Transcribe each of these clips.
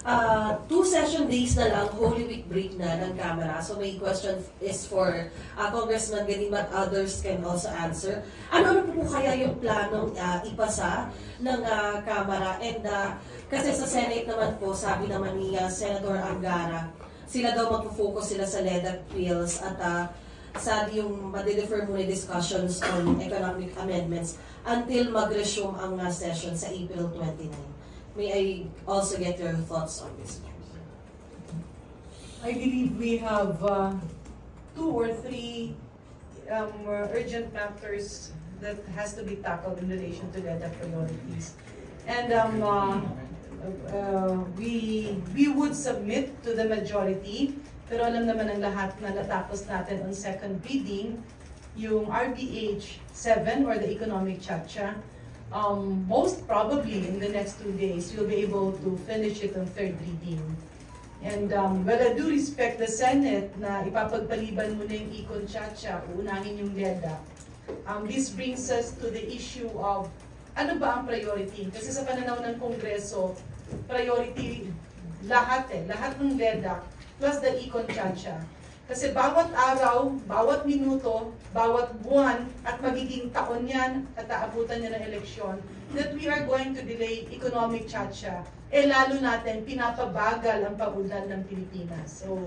2 session days na lang, Holy Week break na ng Kamara. So may question is for Congressman Ganin, but others can also answer. Ano po kaya yung planong ipasa ng Kamara? And kasi sa Senate naman po, sabi naman ni Senator Angara, sila daw magpo-focus sila sa LEDAC bills at sad yung madidefer muna discussions on economic amendments until mag-resume ang session sa April 29. May I also get your thoughts on this? I believe we have 2 or 3 urgent matters that has to be tackled in relation to LEDAC priorities. And we would submit to the majority, pero alam naman ng lahat na natapos natin on second reading yung RBH 7 or the economic chacha. Most probably in the next 2 days we'll be able to finish it on third reading. And well, I do respect the Senate na ipapagpaliban muna yung econ chacha, uunahin yung LEDAC. This brings us to the issue of ano ba ang priority? Kasi sa pananaw ng Kongreso, priority lahat ng LEDAC plus the econ chacha. Kasi bawat araw, bawat minuto, bawat buwan, at magiging taon yan at aabutan niya ng eleksyon, that we are going to delay economic chacha, lalo natin pinapabagal ang pag-unlad ng Pilipinas. So,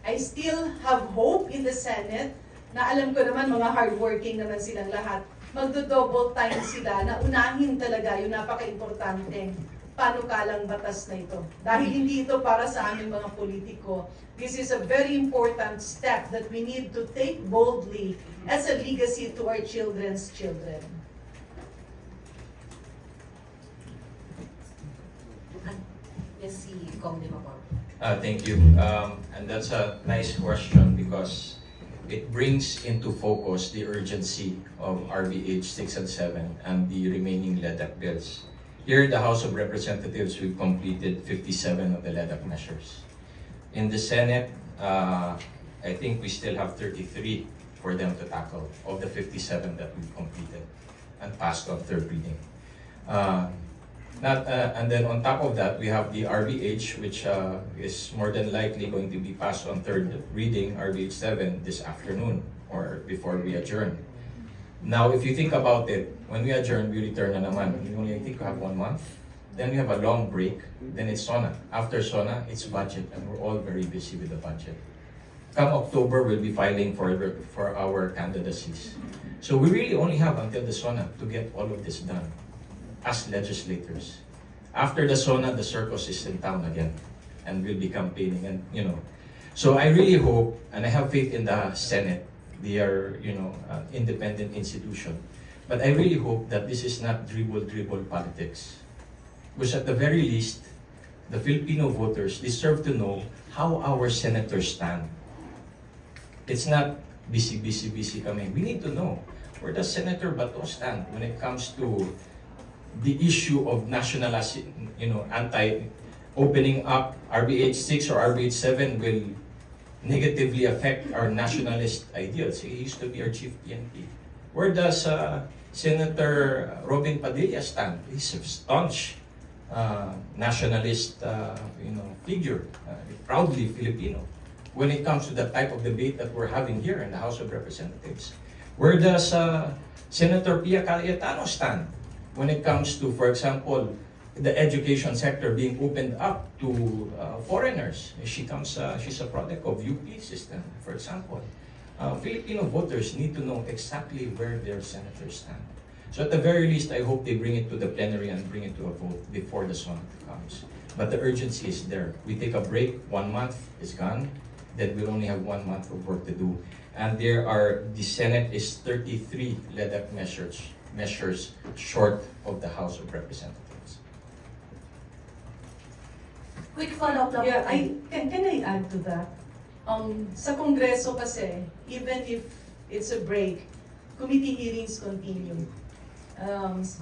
I still have hope in the Senate, na alam ko naman mga hardworking naman silang lahat, magdo-double time sila na unahin talaga yung napaka-importante panukalang batas na ito. Dahil hindi ito para sa aming mga politiko. This is a very important step that we need to take boldly as a legacy to our children's children. Yes, si Kong Dimapor. Thank you. And that's a nice question because it brings into focus the urgency of RBH 6 and 7 and the remaining LEDAC bills. Here in the House of Representatives, we've completed 57 of the LEDAC measures. In the Senate, I think we still have 33 for them to tackle of the 57 that we've completed and passed on third reading. And then on top of that, we have the RBH, which is more than likely going to be passed on third reading, RBH 7, this afternoon or before we adjourn. Now, if you think about it, when we adjourn, we return na naman. We only, I think, have 1 month. Then we have a long break. Then it's SONA. After SONA, it's budget, and we're all very busy with the budget. Come October, we'll be filing for our candidacies. So we really only have until the SONA to get all of this done as legislators. After the SONA, the circus is in town again, and we'll be campaigning, and So I really hope, and I have faith in the Senate. They are, an independent institution. But I really hope that this is not dribble politics. Because at the very least, the Filipino voters deserve to know how our senators stand. It's not busy kami. We need to know where does Senator Bato stand when it comes to the issue of nationalizing, opening up RBH 6 or RBH 7 will negatively affect our nationalist ideals. He used to be our chief PNP. Where does Senator Robin Padilla stand? He's a staunch nationalist, figure, proudly Filipino. When it comes to the type of debate that we're having here in the House of Representatives, where does Senator Pia Cayetano stand when it comes to, for example, the education sector being opened up to foreigners? She's a product of UP system, for example. Filipino voters need to know exactly where their senators stand. So at the very least, I hope they bring it to the plenary and bring it to a vote before the SONA comes. But the urgency is there. We take a break, 1 month is gone, then we'll only have 1 month of work to do. And the Senate is 33 LEDAC measures short of the House of Representatives. Quick follow-up lang. Yeah, can I add to that? Sa Kongreso kasi, even if it's a break, committee hearings continue.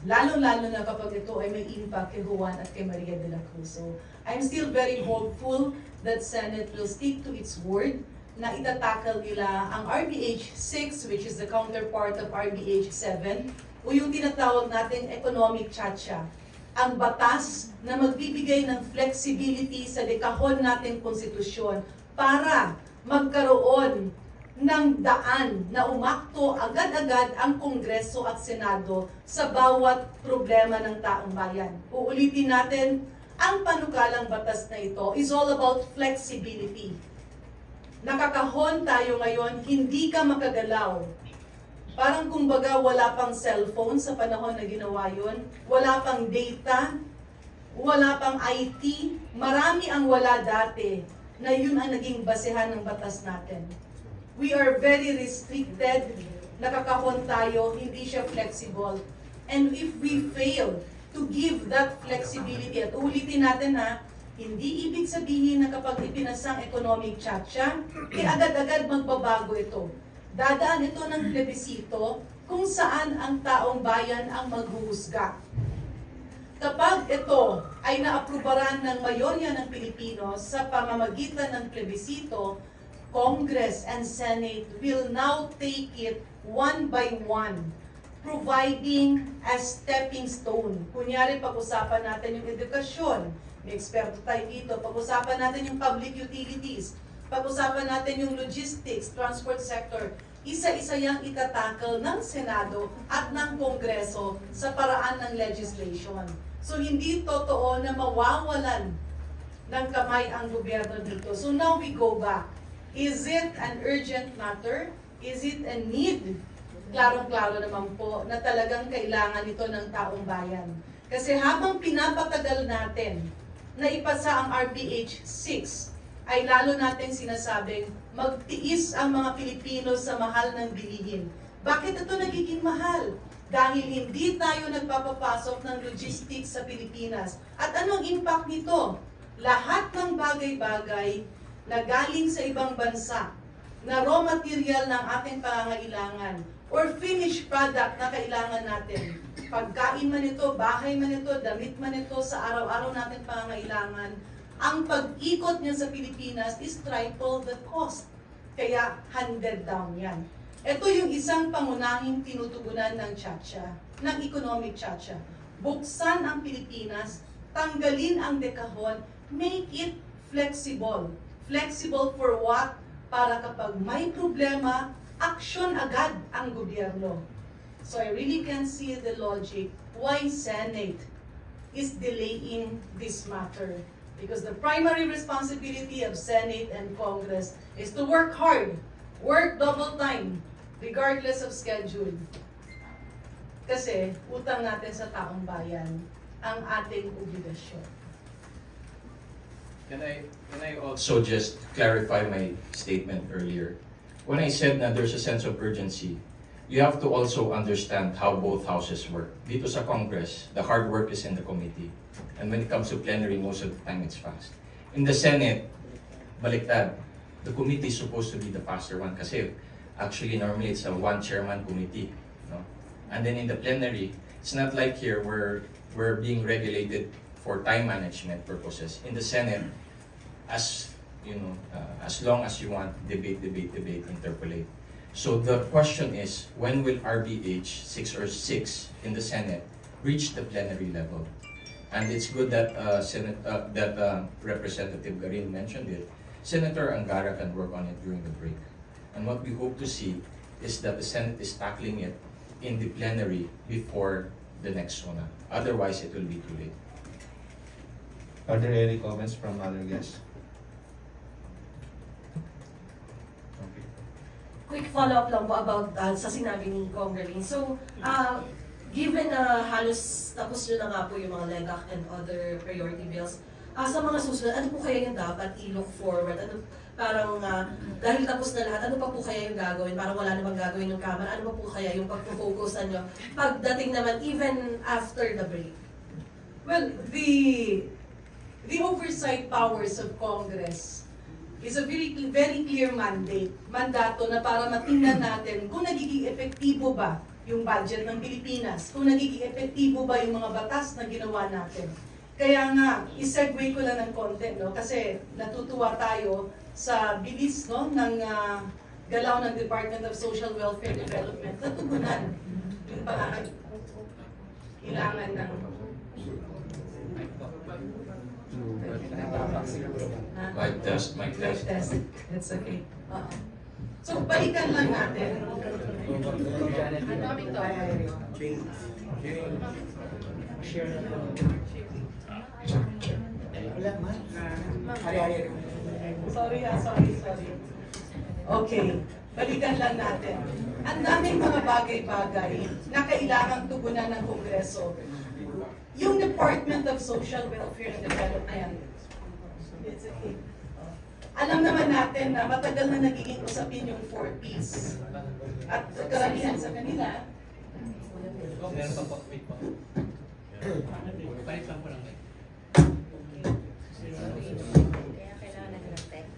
Lalo-lalo na kapag ito ay may impact kay Juan at kay Maria de la Cruz. So, I'm still very hopeful that Senate will stick to its word na itatakal nila ang RBH 6, which is the counterpart of RBH 7, o yung tinatawag natin economic chacha. ang batas na magbibigay ng flexibility sa dekahon nating konstitusyon para magkaroon ng daan na umakto agad-agad ang Kongreso at Senado sa bawat problema ng taong bayan. Uulitin natin, ang panukalang batas na ito is all about flexibility. Nakakahon tayo ngayon, hindi ka makagalaw. Parang kumbaga wala pang cellphone sa panahon na ginawa yun, wala pang data, wala pang IT, marami ang wala dati na yun ang naging basehan ng batas natin. We are very restricted, nakakahon tayo, hindi siya flexible. And if we fail to give that flexibility, at ulitin natin ha, hindi ibig sabihin na kapag ipinasang economic chacha, agad-agad magbabago ito. Dadaan ito ng plebisito kung saan ang taong bayan ang maghuhusga. Kapag ito ay naaprubaran ng mayorya ng Pilipino sa pamamagitan ng plebisito, Congress and Senate will now take it one by one, providing a stepping stone. Kunyari, pag-usapan natin yung edukasyon. May eksperto tayo dito. Pag-usapan natin yung public utilities. Pag-usapan natin yung logistics, transport sector. Isa-isa yang itatakal ng Senado at ng Kongreso sa paraan ng legislation. So hindi totoo na mawawalan ng kamay ang gobyerno dito. So now we go back. Is it an urgent matter? Is it a need? Klarong-klaro naman po na talagang kailangan ito ng taong bayan. Kasi habang pinapatagal natin na ipasa ang RBH 6, ay lalo natin sinasabing magtiis ang mga Pilipino sa mahal ng bilihin. Bakit ito nagiging mahal? Dahil hindi tayo nagpapapasok ng logistics sa Pilipinas. At anong impact nito? Lahat ng bagay-bagay na galing sa ibang bansa, na raw material ng ating pangangailangan, or finished product na kailangan natin, pagkain man ito, bahay man ito, damit man ito, sa araw-araw natin pangangailangan, ang pag-ikot niya sa Pilipinas is triple the cost. Kaya handed down yan. Ito yung isang pangunahing tinutugunan ng Chacha, ng economic Chacha. Buksan ang Pilipinas, tanggalin ang dekahon, make it flexible. Flexible for what? Para kapag may problema, action agad ang gobyerno. So I really can see the logic why Senate is delaying this matter. Because the primary responsibility of Senate and Congress is to work hard, work double time, regardless of schedule. Kasi utang natin sa taong bayan ang ating obligasyon. Can I also just clarify my statement earlier? When I said that there's a sense of urgency, you have to also understand how both houses work. Dito sa Congress, the hard work is in the committee. And when it comes to plenary, most of the time it's fast. In the Senate, baliktad. The committee is supposed to be the faster one kasi actually normally it's a one-chairman committee. No? And then in the plenary, it's not like here where we're being regulated for time management purposes. In the Senate, as you know, as long as you want, debate, interpolate. So the question is, when will RBH 6 or 6 in the Senate reach the plenary level? And it's good that Representative Garin mentioned it. Senator Angara can work on it during the break. And what we hope to see is that the Senate is tackling it in the plenary before the next SONA. Otherwise, it will be too late. Are there any comments from other guests? Okay. Quick follow-up lang po about sa sinabi ni Congressman. So, given na halos tapos nyo na nga po yung mga LEGAC and other priority bills, sa mga susunod, ano po kaya yung dapat i-look forward? Ano, parang dahil tapos na lahat, ano pa po kaya yung gagawin? Parang wala namang gagawin yung Kamara. Ano pa po kaya yung pag-focusan nyo pagdating naman even after the break? Well, the oversight powers of Congress is a very clear mandato na para matingnan natin kung nagiging epektibo ba yung budget ng Pilipinas, kung nagiging epektibo ba yung mga batas na ginawa natin. Kaya nga, i-segue ko lang ng konti, no? Kasi natutuwa tayo sa bilis, no, ng galaw ng Department of Social Welfare Development. Natugunan yung pangangailangan ng Mic test, mic Mic test. test. It's okay. So, balikan lang natin. Sorry. Okay, balikan lang natin. Ang daming mga bagay-bagay na kailangang tugunan ng Kongreso. Yung Department of Social Welfare and Development. It's okay. Alam naman natin na matagal na nagiging usapin yung 4 Ps. At karamihan sa kanila, Meron pa po, wait po. Balik lang po lang. Kaya kailangan nag-respect.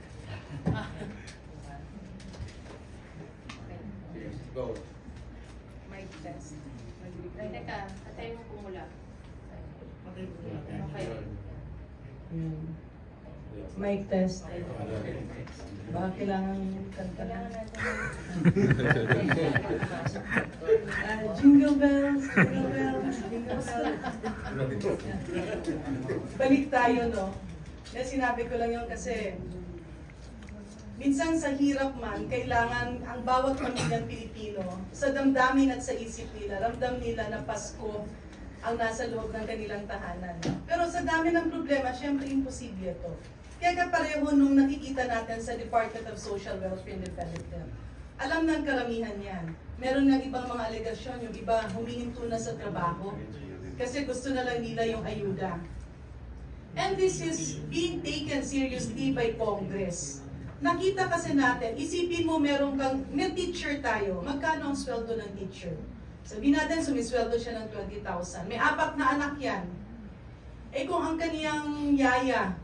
Go. Mic test. Teka, atay mo pumula. Okay. mic test. Baka kailangan kanta lang. Jingle bells, jingle bells, jingle bells. Balik tayo, no? Kaya sinabi ko lang yun kasi minsan sa hirap man, kailangan ang bawat pamilyang Pilipino, sa damdamin at sa isip nila, ramdam nila na Pasko ang nasa loob ng kanilang tahanan. Pero sa dami ng problema, syempre imposible ito. Kaya kapareho nung nakikita natin sa Department of Social Welfare and Development. Alam ng karamihan yan. Meron ng ibang mga alegasyon, yung iba humihinto na sa trabaho kasi gusto na lang nila yung ayuda. And this is being taken seriously by Congress. Nakita kasi natin, isipin mo may teacher tayo, magkano ang sweldo ng teacher? Sabihin natin, sumisweldo siya ng 20,000. May 4 na anak yan. Eh kung ang kaniyang yaya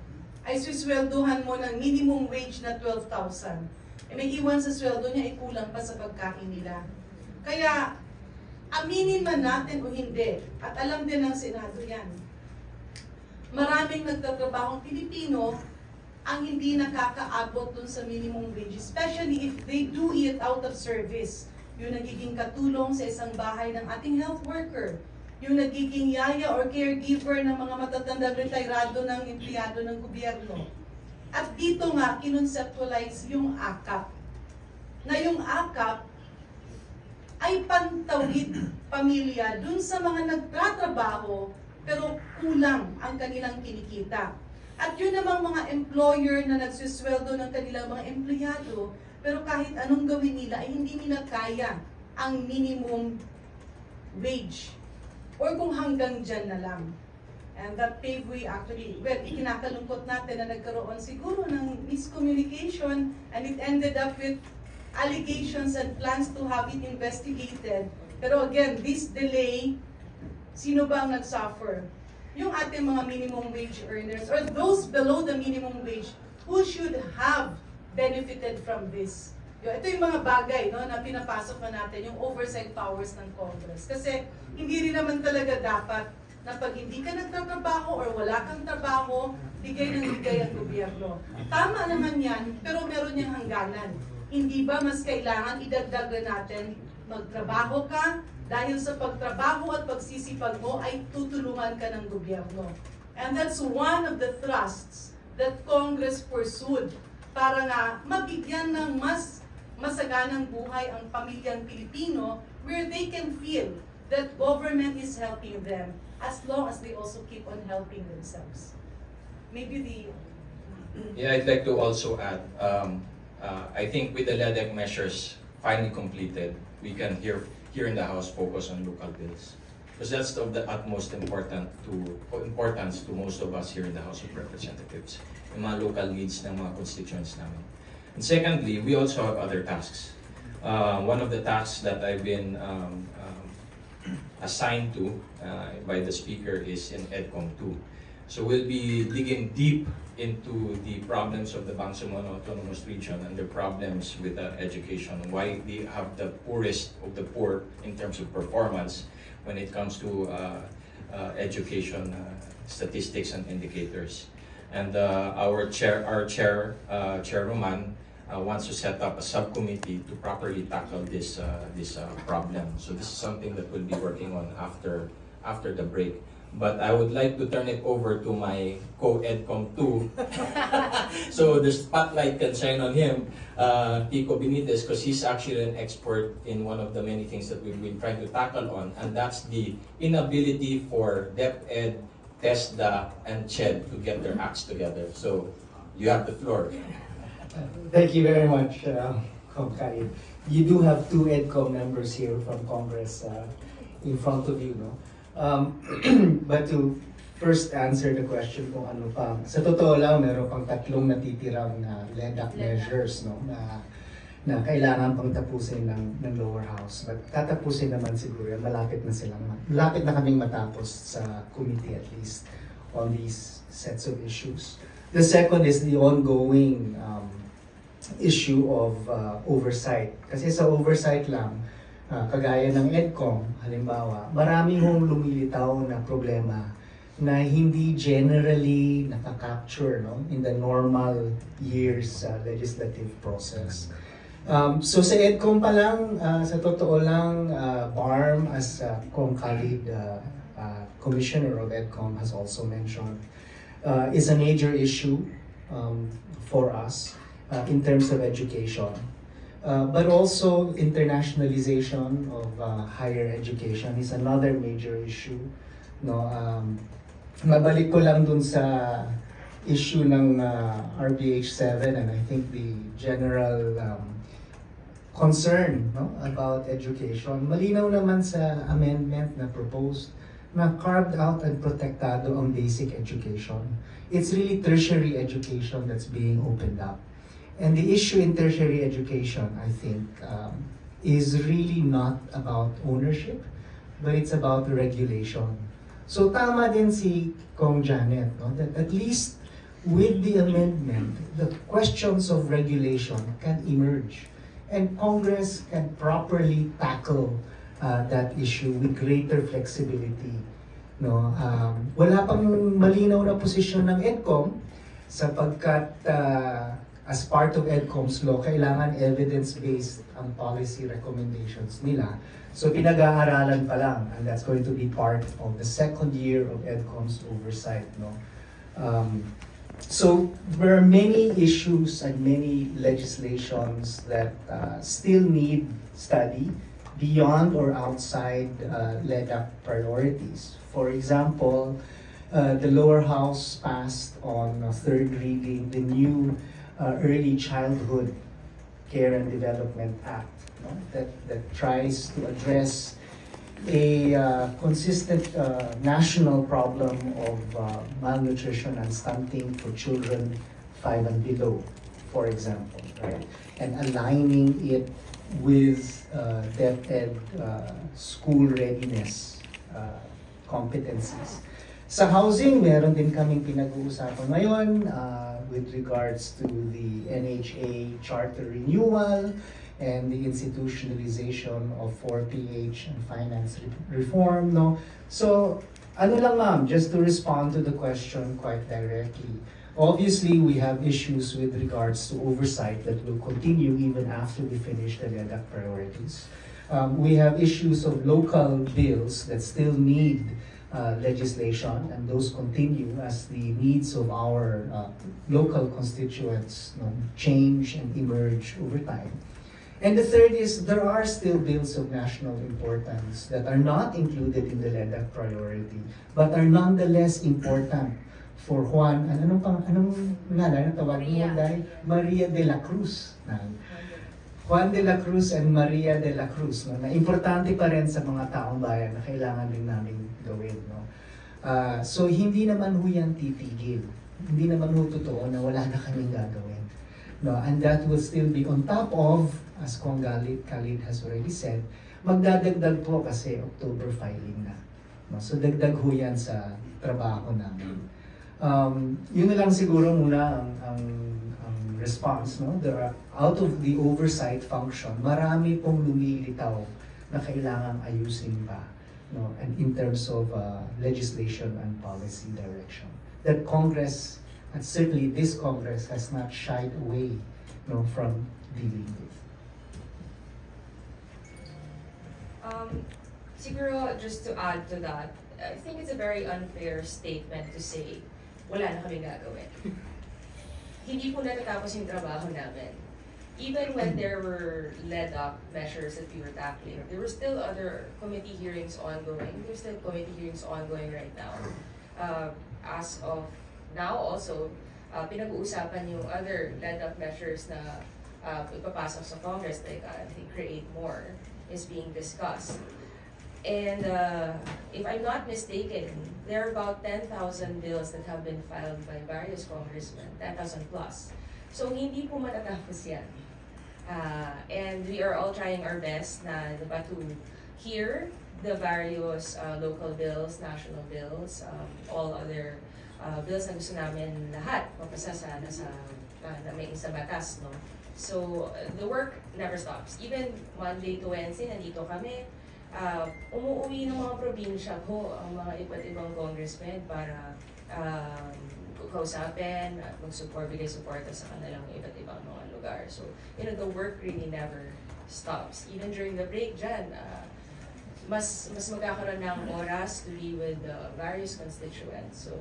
ay susweldohan mo ng minimum wage na 12,000, eh may iwan sa sweldo niya, ay kulang pa sa pagkain nila. Kaya, aminin man natin o hindi, at alam din ng Senado yan, maraming nagtatrabahong Pilipino ang hindi nakakaabot dun sa minimum wage, especially if they do it out of service. Yung nagiging katulong sa isang bahay ng ating health worker, yung nagiging yaya or caregiver ng mga matatandang retirado ng empleyado ng gobyerno. At dito nga, kinonceptualize yung AKAP. Na yung AKAP ay pantawid pamilya dun sa mga nagtatrabaho pero kulang ang kanilang kinikita. At yun namang mga employer na nagsusweldo ng kanilang mga empleyado, pero kahit anong gawin nila ay hindi nila kaya ang minimum wage. Or kung hanggang dyan na lang. And that paved way actually, well, ikinakalungkot natin na nagkaroon siguro ng miscommunication and it ended up with allegations and plans to have it investigated. Pero again, this delay, sino ba ang nagsuffer? Yung ating mga minimum wage earners or those below the minimum wage who should have benefited from this. Ito yung mga bagay, no, na pinapasok na natin, yung oversight powers ng Congress. Kasi hindi rin naman talaga dapat na pag hindi ka nagtatrabaho or wala kang trabaho, bigay ng bigay ang gobyerno. Tama naman yan, pero meron niyang hangganan. Hindi ba mas kailangan idagdag na natin, magtrabaho ka, dahil sa pagtrabaho at pagsisipag mo ay tutulungan ka ng gobyerno. And that's one of the thrusts that Congress pursued para nga mabigyan ng mas masaganang buhay ang pamilyang Pilipino where they can feel that government is helping them as long as they also keep on helping themselves. Maybe the... Yeah, I'd like to also add, I think with the LEDEC measures finally completed, we can here in the House focus on local bills. Because that's of the utmost importance to most of us here in the House of Representatives. Yung mga local needs ng mga constituents namin. And secondly, we also have other tasks. One of the tasks that I've been assigned to by the Speaker is in EDCOM 2. So we'll be digging deep into the problems of the Bangsamoro Autonomous Region and the problems with education, why they have the poorest of the poor in terms of performance when it comes to education statistics and indicators. And our chairwoman wants to set up a subcommittee to properly tackle this problem. So this is something that we'll be working on after the break. But I would like to turn it over to my co-EDCOM 2 So the spotlight can shine on him, Pico Benitez, because he's actually an expert in one of the many things that we've been trying to tackle on, and that's the inability for DepEd, TESDA, and CHED to get their acts together. So you have the floor. Thank you very much, Com Khalid. You do have two EDCOM members here from Congress in front of you, no? But to first answer the question kung ano pa, sa totoo lang, meron pang tatlong natitirang LEDAC measures, no? Na kailangan pang tapusin ng lower house. But tatapusin naman siguro, malapit na kaming matapos sa committee at least on these sets of issues. The second is the ongoing issue of oversight. Kasi sa oversight lang, kagaya ng EDCOM, halimbawa, marami hong lumilitaw na problema na hindi generally nakaka-capture, no, in the normal year's legislative process. So sa EDCOM pa lang, sa totoo lang, BARM, as Com Khalid, Commissioner of EDCOM, has also mentioned, is a major issue for us in terms of education. But also internationalization of higher education is another major issue. No, mabalik ko lang dun sa issue ng RBH 7, and I think the general concern, no, about education. Malinaw naman sa amendment na proposed na carved out and protektado ang basic education. It's really tertiary education that's being opened up. And the issue in tertiary education, I think, is really not about ownership, but it's about regulation. So tama din si Kong Janet, no? That at least with the amendment, the questions of regulation can emerge. And Congress can properly tackle that issue with greater flexibility. No? Wala pang malinaw na posisyon ng EDCOM sapagkat as part of EDCOM's law, kailangan evidence-based ang policy recommendations nila. So pinag-aaralan pa lang, and that's going to be part of the second year of EDCOM's oversight. No? So there are many issues and many legislations that still need study beyond or outside LEDAC priorities. For example, the lower house passed on third reading the new Early Childhood Care and Development Act, no? that tries to address a consistent national problem of malnutrition and stunting for children 5 and below, for example, right? And aligning it with DepEd school readiness competencies. Sa housing, meron din kaming pinag-uusapan ngayon with regards to the NHA charter renewal and the institutionalization of 4PH and finance reform, no? So, ano lang ma'am, just to respond to the question quite directly. Obviously, we have issues with regards to oversight that will continue even after we finish the LEDAC priorities. We have issues of local bills that still need legislation, and those continue as the needs of our local constituents, you know, change and emerge over time. And the third is there are still bills of national importance that are not included in the LEDAC priority, but are nonetheless important for Juan, anong ngalan na tawag mo dahil? Maria de la Cruz. Juan de la Cruz and Maria de la Cruz, no, na importante pa rin sa mga taong bayan na kailangan din namin gawin. No? So hindi naman ho yan titigil. Hindi naman ho totoo na wala na kaming gagawin. No? And that will still be on top of, as Kong Khalid has already said, magdadagdag po kasi October filing na. No? So dagdag ho yan sa trabaho namin. Yun na lang siguro muna ang response, no? There are, out of the oversight function, marami pong lumilitaw na kailangang ayusin pa, no? And in terms of legislation and policy direction, that Congress, and certainly this Congress, has not shied away, no, from dealing with. Siguro, just to add to that, I think it's a very unfair statement to say, wala na kami gagawin. hindi po natatapos yung trabaho namin. Even when there were led-up measures that we were tackling, there were still other committee hearings ongoing. There's still committee hearings ongoing right now. As of now also, pinag-uusapan yung other led-up measures na ipapasok sa Congress, like I think Create More, is being discussed. And if I'm not mistaken, there are about 10,000 bills that have been filed by various congressmen, 10,000 plus. So hindi po matatapos yan. And we are all trying our best na to hear the various local bills, national bills, all other bills na gusto namin lahat mapasa sana na may isa batas, no? So the work never stops. Even Monday to Wednesday, nandito kami. Umuwi ng mga probinsya po ang mga iba't ibang congressmen para kausapin at bigay suporta sa kanilang iba't ibang mga lugar. So, the work really never stops. Even during the break dyan, mas magkakaroon ng oras to be with various constituents. So,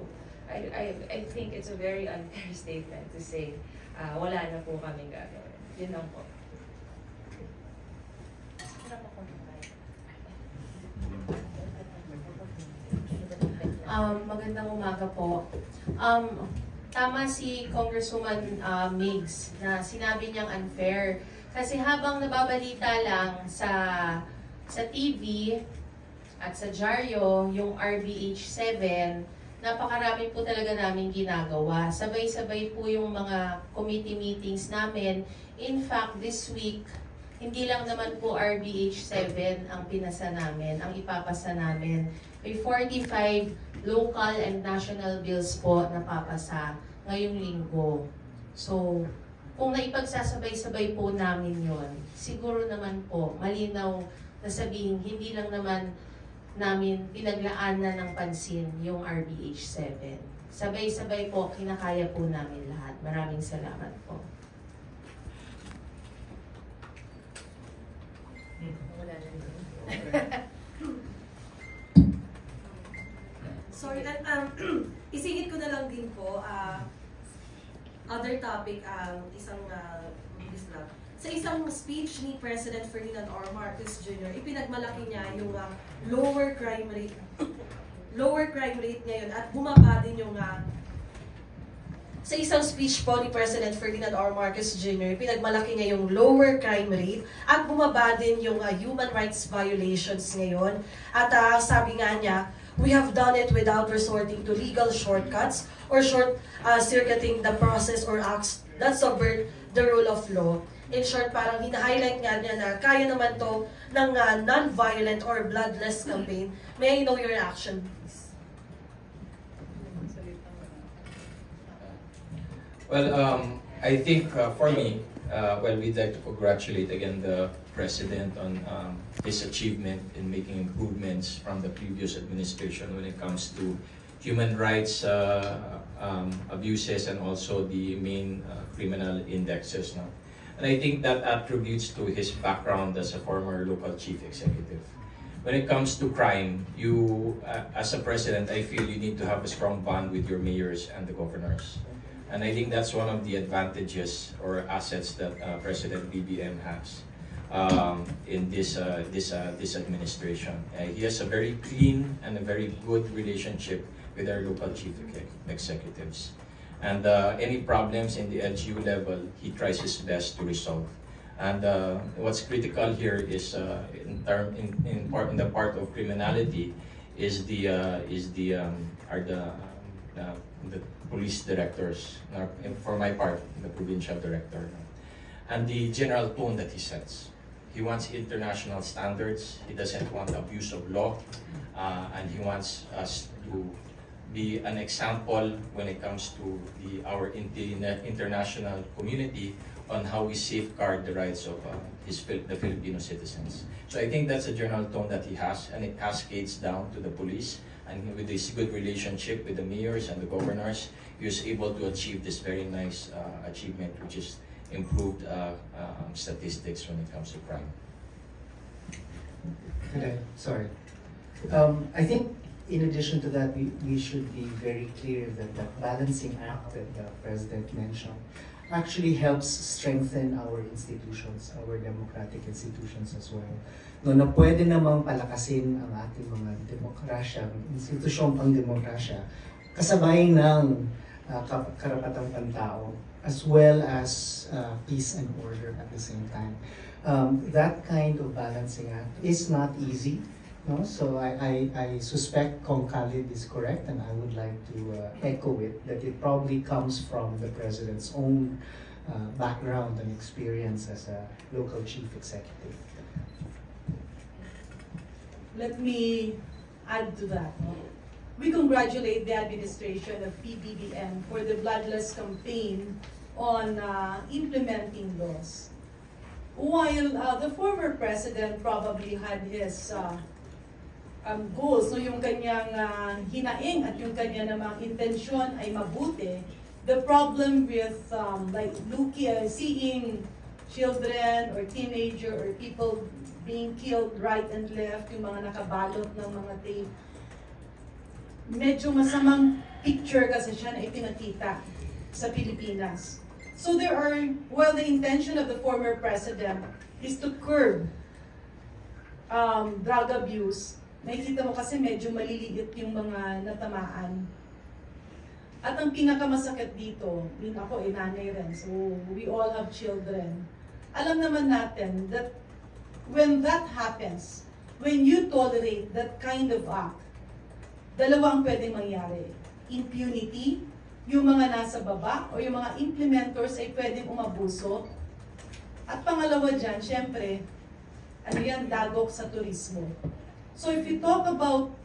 I think it's a very unfair statement to say, wala na po kaming gagawin. Yun lang po. Magandang umaga po. Tama si Congresswoman Migs na sinabi niyang unfair. Kasi habang nababalita lang sa TV at sa dyaryo yung RBH 7, napakarami po talaga namin ginagawa. Sabay-sabay po yung mga committee meetings namin. In fact, this week, hindi lang naman po RBH 7 ang pinasa namin, ang ipapasa namin. May 45 local and national bills po na papasa ngayong linggo. So, kung naipagsasabay-sabay po namin yon, siguro naman po, malinaw na sabihin, hindi lang naman namin pinaglaanan ng pansin yung RBH 7. Sabay-sabay po, kinakaya po namin lahat. Maraming salamat po. Sorry, isingit ko na lang din po, other topic, isang bilis lang. Sa isang speech ni President Ferdinand R. Marcos Jr., ipinagmalaki niya yung lower crime rate ngayon at bumaba din yung sa isang speech po ni President Ferdinand R. Marcos Jr., pinagmalaki niya yung lower crime rate at bumaba din yung human rights violations ngayon. At sabi nga niya, we have done it without resorting to legal shortcuts or circuiting the process or acts that subvert the rule of law. In short, parang hina-highlight nga niya na kaya naman to ng non-violent or bloodless campaign. May I know your reaction, please? Well, I think for me, we'd like to congratulate again the President on his achievement in making improvements from the previous administration when it comes to human rights abuses and also the main criminal indexes. No? And I think that attributes to his background as a former local chief executive. When it comes to crime, you, as a president, I feel you need to have a strong bond with your mayors and the governors. And I think that's one of the advantages or assets that President BBM has in this administration. He has a very clean and a very good relationship with our local chief executives. And any problems in the LGU level, he tries his best to resolve. And what's critical here is in the part of criminality is the police directors, for my part, the provincial director, and the general tone that he sets. He wants international standards. He doesn't want abuse of law, and he wants us to be an example when it comes to our international community on how we safeguard the rights of the Filipino citizens. So I think that's a general tone that he has, and it cascades down to the police. And with this good relationship with the mayors and the governors, he was able to achieve this very nice achievement, which is improved statistics when it comes to crime. Sorry. I think in addition to that, we should be very clear that that balancing act that the President mentioned actually helps strengthen our institutions, our democratic institutions as well. No, na pwede namang palakasin ang ating mga demokrasya, institusyong pang-demokrasya, kasabay ng karapatang pantao, as well as peace and order at the same time. That kind of balancing act is not easy. No? So I suspect Kong Khalid is correct, and I would like to echo it, that it probably comes from the President's own background and experience as a local chief executive. Let me add to that. We congratulate the administration of PBBM for the bloodless campaign on implementing laws. While the former president probably had his goals, no, yung kanyang hinaing at yung kanya namang intensyon ay mabuti, the problem with seeing children or teenager or people being killed right and left, yung mga nakabalot ng mga tape, medyo masamang picture kasi siya na ipinakita sa Pilipinas. So while the intention of the former president is to curb drug abuse, nakikita mo kasi medyo maliliit yung mga natamaan. At ang pinakamasakit dito, yun ako, nanay rin, so we all have children. Alam naman natin that when that happens, when you tolerate that kind of act, dalawa ang pwedeng mangyari. Impunity, yung mga nasa baba o yung mga implementors ay pwedeng umabuso. At pangalawa dyan, syempre, ano yan, dagok sa turismo. So if you talk about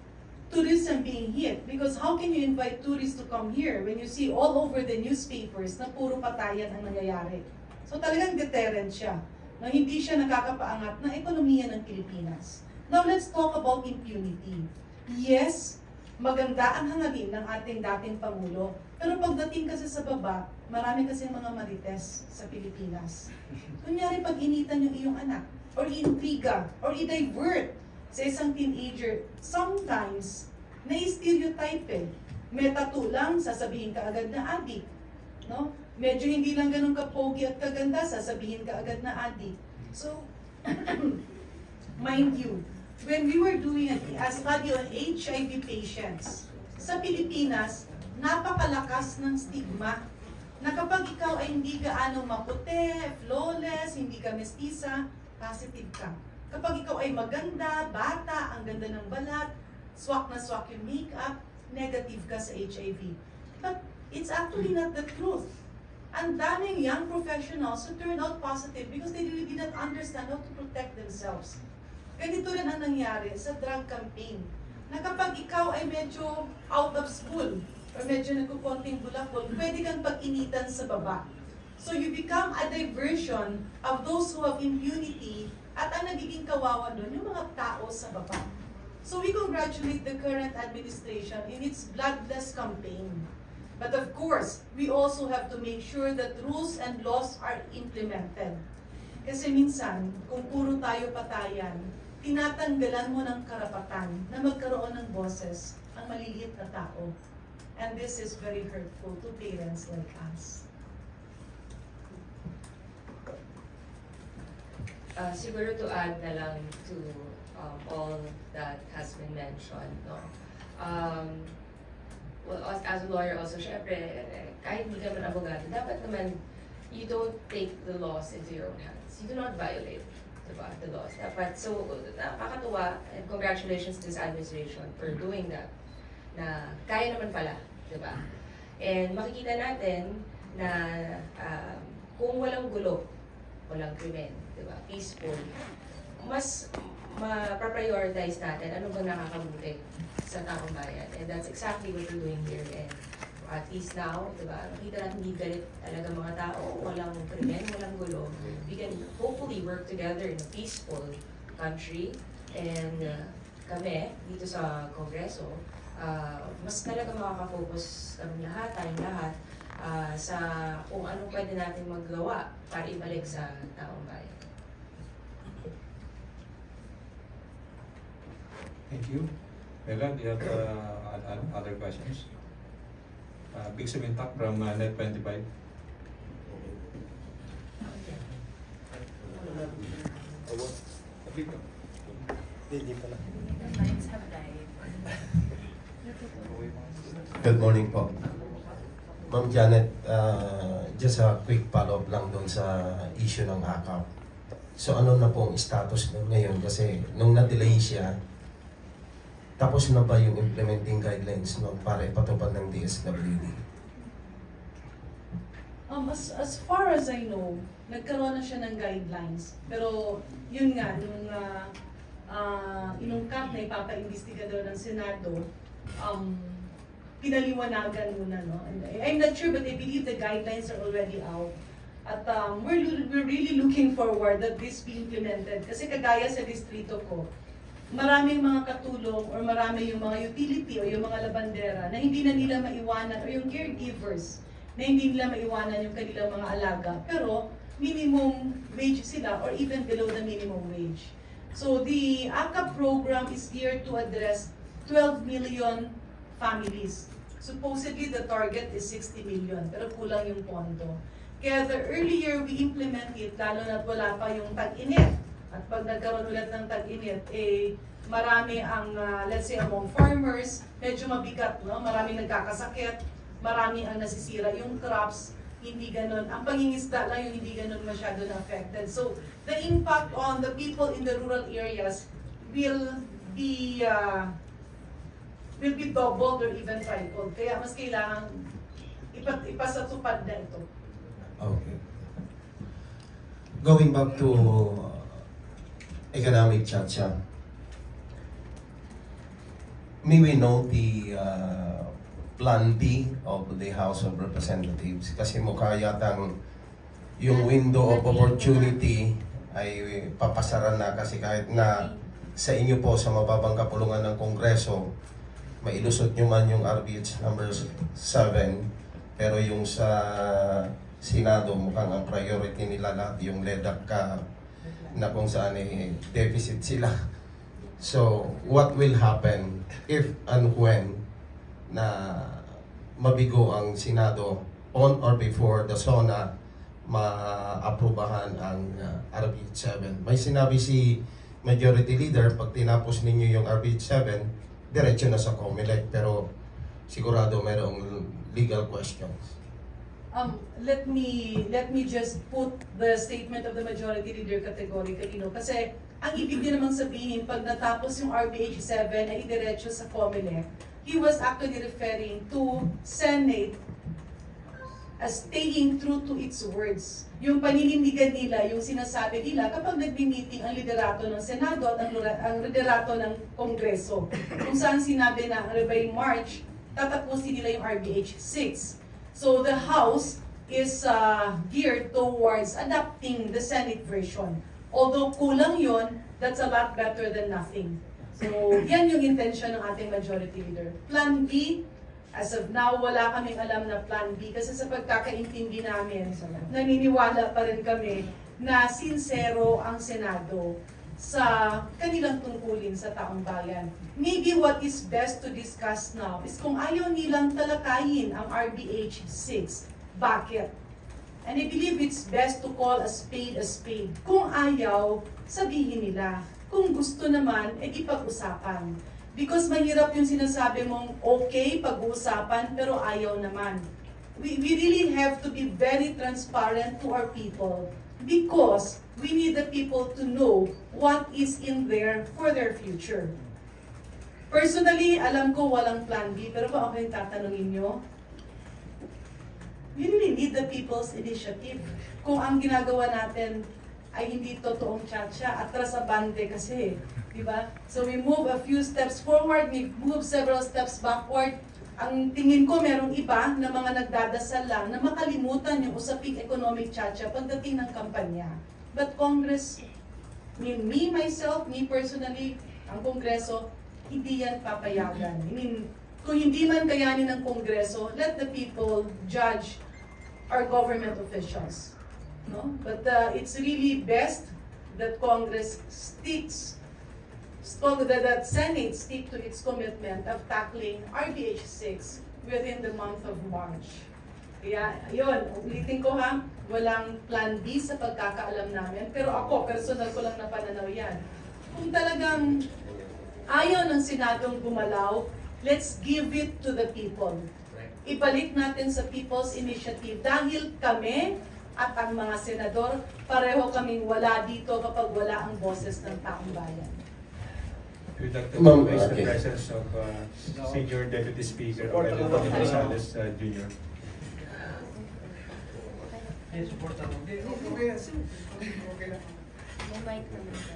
tourism being hit, because how can you invite tourists to come here when you see all over the newspapers na puro patayan ang nangyayari? So talagang deterrent siya, na hindi siya nakakapaangat ng ekonomiya ng Pilipinas. Now let's talk about impunity. Yes, maganda ang hangarin ng ating dating Pangulo, pero pagdating kasi sa baba, marami kasi mga marites sa Pilipinas. Kunyari pag-initan yung iyong anak, or intriga, or i-divert sa isang teenager, sometimes, na-stereotype eh. May tattoo lang, sasabihin ka agad na addict. No? Medyo hindi lang ganun kapogi at kaganda, sasabihin ka agad na addict. So, mind you, when we were doing a study on HIV patients, sa Pilipinas, napakalakas ng stigma na kapag ikaw ay hindi gaano maputi, flawless, hindi ka mestiza, positive ka. Kapag ikaw ay maganda, bata, ang ganda ng balat, swak na swak yung makeup, negative ka sa HIV. But it's actually not the truth. Ang daming young professionals who turned out positive because they really did not understand how to protect themselves. Ganito rin ang nangyari sa drug campaign. Na kapag ikaw ay medyo out of school, or medyo nagkukonting bulakbol, pwede kang pag-initan sa baba. So you become a diversion of those who have impunity. At ang nagiging kawawa doon, yung mga tao sa baba. So we congratulate the current administration in its bloodless campaign. But of course, we also have to make sure that rules and laws are implemented. Kasi minsan, kung puro tayo patayan, tinatanggalan mo ng karapatan na magkaroon ng boses ang maliliit na tao. And this is very hurtful to parents like us. Siguro to add na lang to all that has been mentioned, no? Well, as a lawyer also, syempre, kahit hindi ka man abogado, dapat naman you don't take the laws into your own hands. You do not violate, diba, the laws. Dapat, so, nakakatuwa, and congratulations to this administration for doing that, na kaya naman pala, diba? And makikita natin na kung walang gulo, walang krimen, diba? Peaceful. Mas ma-prioritize natin ano ba nakakabuti sa taong bayan. And that's exactly what we're doing here. And at least now, diba? Nakita natin hindi galit talaga mga tao, walang krimen, walang gulo. We can hopefully work together in a peaceful country. And kami, dito sa Kongreso, mas talaga makaka-focus kami lahat, tayong lahat, sa kung anong pwede natin magawa para ibalik sa taong bayan. Thank you. Bella, do you have other questions? Big Sumintak from Net25. Good morning po. Ma'am Janet, just a quick follow-up lang doon sa issue ng AKAP. So ano na po ang status doon ngayon? Kasi nung na-delay siya, tapos na ba yung implementing guidelines noon para ipatupad ng DSWD? As far as I know, nagkaroon na siya ng guidelines. Pero yun nga, nung inungkap na ipapa-investigador ng Senado, pinaliwanagan muna, no? And I'm not sure, but I believe the guidelines are already out. At we're really looking forward that this be implemented. Kasi kagaya sa distrito ko, maraming mga katulong or marami yung mga utility o yung mga labandera na hindi na nila maiwanan, o yung caregivers na hindi nila maiwanan yung kanilang mga alaga. Pero minimum wage sila or even below the minimum wage. So the AKAP program is geared to address 12 million families. Supposedly the target is 60 million, pero kulang yung pondo. Kaya the earlier we implement it, lalo na't wala pa yung tag-init. At pag nagkaroon ulit ng tag-init, marami ang, let's say among farmers, medyo mabigat, no? Maraming nagkakasakit, marami ang nasisira yung crops, hindi ganun. Ang pangingisda lang yung hindi ganun masyado na affected. So the impact on the people in the rural areas will be doubled or even tripled. Kaya mas kailangan ipasatupad na ito. Okay. Going back to economic chacha, may we know the Plan B of the House of Representatives? Kasi mukha yatang yung window of opportunity ay papasara na, kasi kahit na sa inyo po sa mababang kapulungan ng Kongreso, mailusot nyo man yung RBH number 7, pero yung sa Senado mukhang ang priority nila lahat yung LEDAC na kung saan deficit sila. So, what will happen if and when na mabigo ang Senado on or before the SONA ma-aprobahan ang RBH 7? May sinabi si Majority Leader, pag tinapos ninyo yung RBH 7, diretso na sa COMELEC, pero sigurado merong legal questions. Let me just put the statement of the Majority Leader categorically, no? Kasi ang ibig din namang sabihin, pag natapos yung RBH 7 ay idiretso sa COMELEC, he was actually referring to Senate as staying true to its words. Yung paninindigan nila, yung sinasabi nila kapag nagbi-meeting ang liderato ng Senado at ang liderato ng Kongreso, kung saan sinabi na by March, tatapusin nila yung RBH 6. So the House is geared towards adopting the Senate version. Although kulang yon, that's a lot better than nothing. So yan yung intention ng ating Majority Leader. Plan B, as of now, wala kaming alam na Plan B kasi sa pagkakaintindi namin, naniniwala pa rin kami na sincero ang Senado sa kanilang tungkulin sa taong bayan. Maybe what is best to discuss now is kung ayaw nilang talakayin ang RBH 6, bakit? And I believe it's best to call a spade a spade. Kung ayaw, sabihin nila. Kung gusto naman, ipag-usapan. Because mahirap yung sinasabi mong okay, pag-uusapan, pero ayaw naman. We really have to be very transparent to our people. Because we need the people to know what is in there for their future. Personally, alam ko walang Plan B, pero ba okay tatanungin nyo? We really need the people's initiative. Kung ang ginagawa natin ay hindi totoong tsa-tsa, atras abante kasi, di ba? So we move a few steps forward, we move several steps backward. Ang tingin ko merong iba na mga nagdadasal lang na makalimutan yung usaping economic tsa-tsa pagdating ng kampanya. But Congress, me personally, ang Kongreso, hindi yan papayagan. I mean, kung hindi man kayanin ng Kongreso, let the people judge our government officials. No? But it's really best that Congress sticks that Senate stick to its commitment of tackling RBH 6 within the month of March. Kaya, yun, ulitin ko ha, walang plan B sa pagkakaalam namin, pero ako, personal ko lang na pananaw yan. Kung talagang ayaw ng Senadong gumalaw, let's give it to the people. Ibalik natin sa People's Initiative dahil kami at ang mga senador, pareho kaming wala dito kapag wala ang boses ng taong bayan. We'd like to recognize the presence of Senior Deputy Speaker Aurelio Gonzales Jr. May mic naman siya.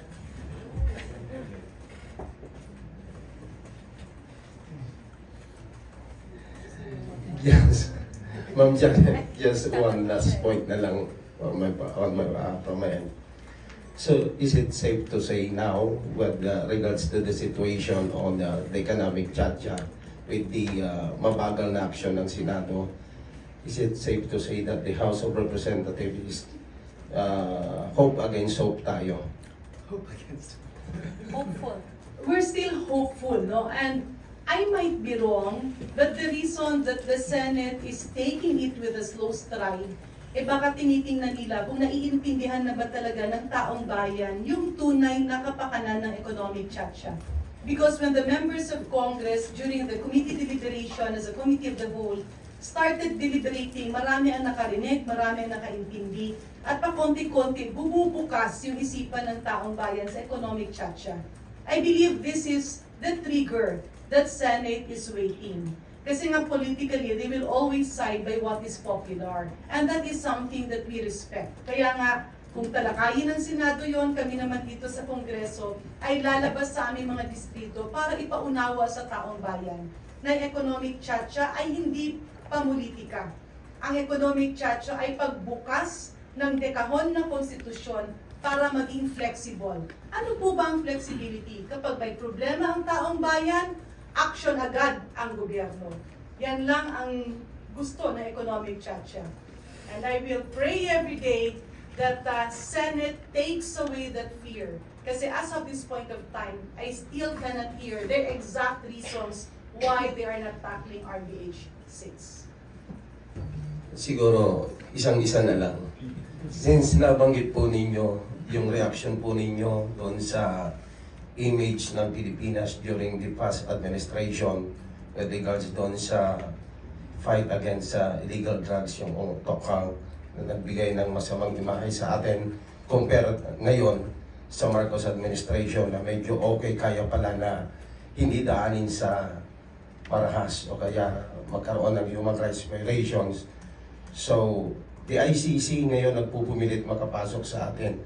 Yes. Ma'am, just one last point na lang on my end. So, is it safe to say now, with regards to the situation on the economic chacha with the mabagal na action ng Senado, is it safe to say that the House of Representatives is hope against hope tayo? Hope against Hopeful. We're still hopeful, no? And I might be wrong, but the reason that the Senate is taking it with a slow stride, baka tinitingnan nila kung naiintindihan na ba talaga ng taong bayan yung tunay na kapakanan ng economic chacha. Because when the members of Congress during the committee deliberation as a committee of the whole started deliberating, marami ang nakarinig, marami ang nakaintindi, at pakonti-konti bumubukas yung isipan ng taong bayan sa economic chacha. I believe this is the trigger that Senate is waiting. Kasi nga politically, they will always side by what is popular. And that is something that we respect. Kaya nga, kung talakayin ng Senado yon, kami naman dito sa Kongreso, ay lalabas sa aming mga distrito para ipaunawa sa taong bayan na economic chacha ay hindi pamulitika. Ang economic chacha ay pagbukas ng dekahon ng konstitusyon para maging flexible. Ano po ba ang flexibility? Kapag may problema ang taong bayan, action agad ang gobyerno. Yan lang ang gusto ng economic chacha. And I will pray every day that the Senate takes away that fear. Kasi as of this point of time, I still cannot hear their exact reasons why they are not tackling RBH 6. Siguro, isang-isa na lang. Since nabanggit po ninyo, yung reaction po ninyo doon sa image ng Pilipinas during the past administration with regards doon sa fight against illegal drugs, yung Tokang na nagbigay ng masamang imahe sa atin compare ngayon sa Marcos administration na medyo okay, kaya pala na hindi daanin sa parahas o kaya magkaroon ng human rights violations. So, the ICC ngayon nagpupumilit makapasok sa atin.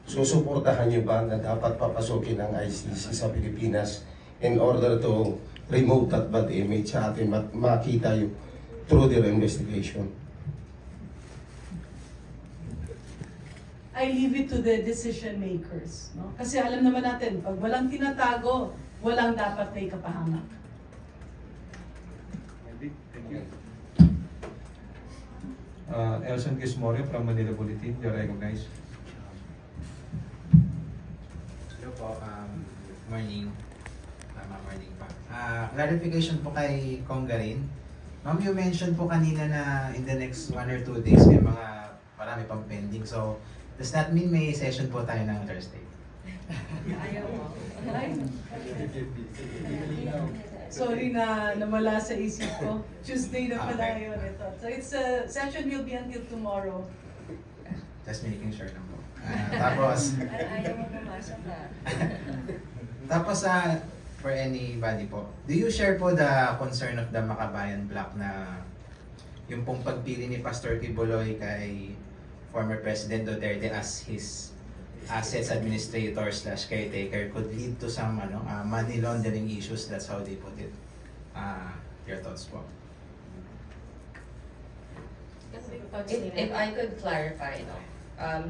Susuportahan niyo ba na dapat papasukin ng ICC sa Pilipinas in order to remove that bad image sa atin, makita yung through their investigation? I leave it to the decision makers. No? Kasi alam naman natin, pag walang tinatago, walang dapat may kapahamak. Thank you. Elson Quismorio from Manila Bulletin, you're recognized. Hello po, morning. Morning pa. Clarification po kay Congarin. Ma'am, you mentioned po kanina na in the next 1 or 2 days may marami pang pending. So, does that mean may session po tayo ng Thursday? Ayaw mo. Sorry na nawala sa isip ko. Tuesday na pala yun ito. So, it's session will be until tomorrow. Just making sure lang po. Tapos, Ayaw mo pumasok na. Tapos, for anybody po, do you share po the concern of the Makabayan Bloc na yung pong pagpili ni Pastor Kibuloy kay former President Duterte as his assets administrator / caretaker could lead to some money laundering issues? That's how they put it. Your thoughts po? If I could clarify,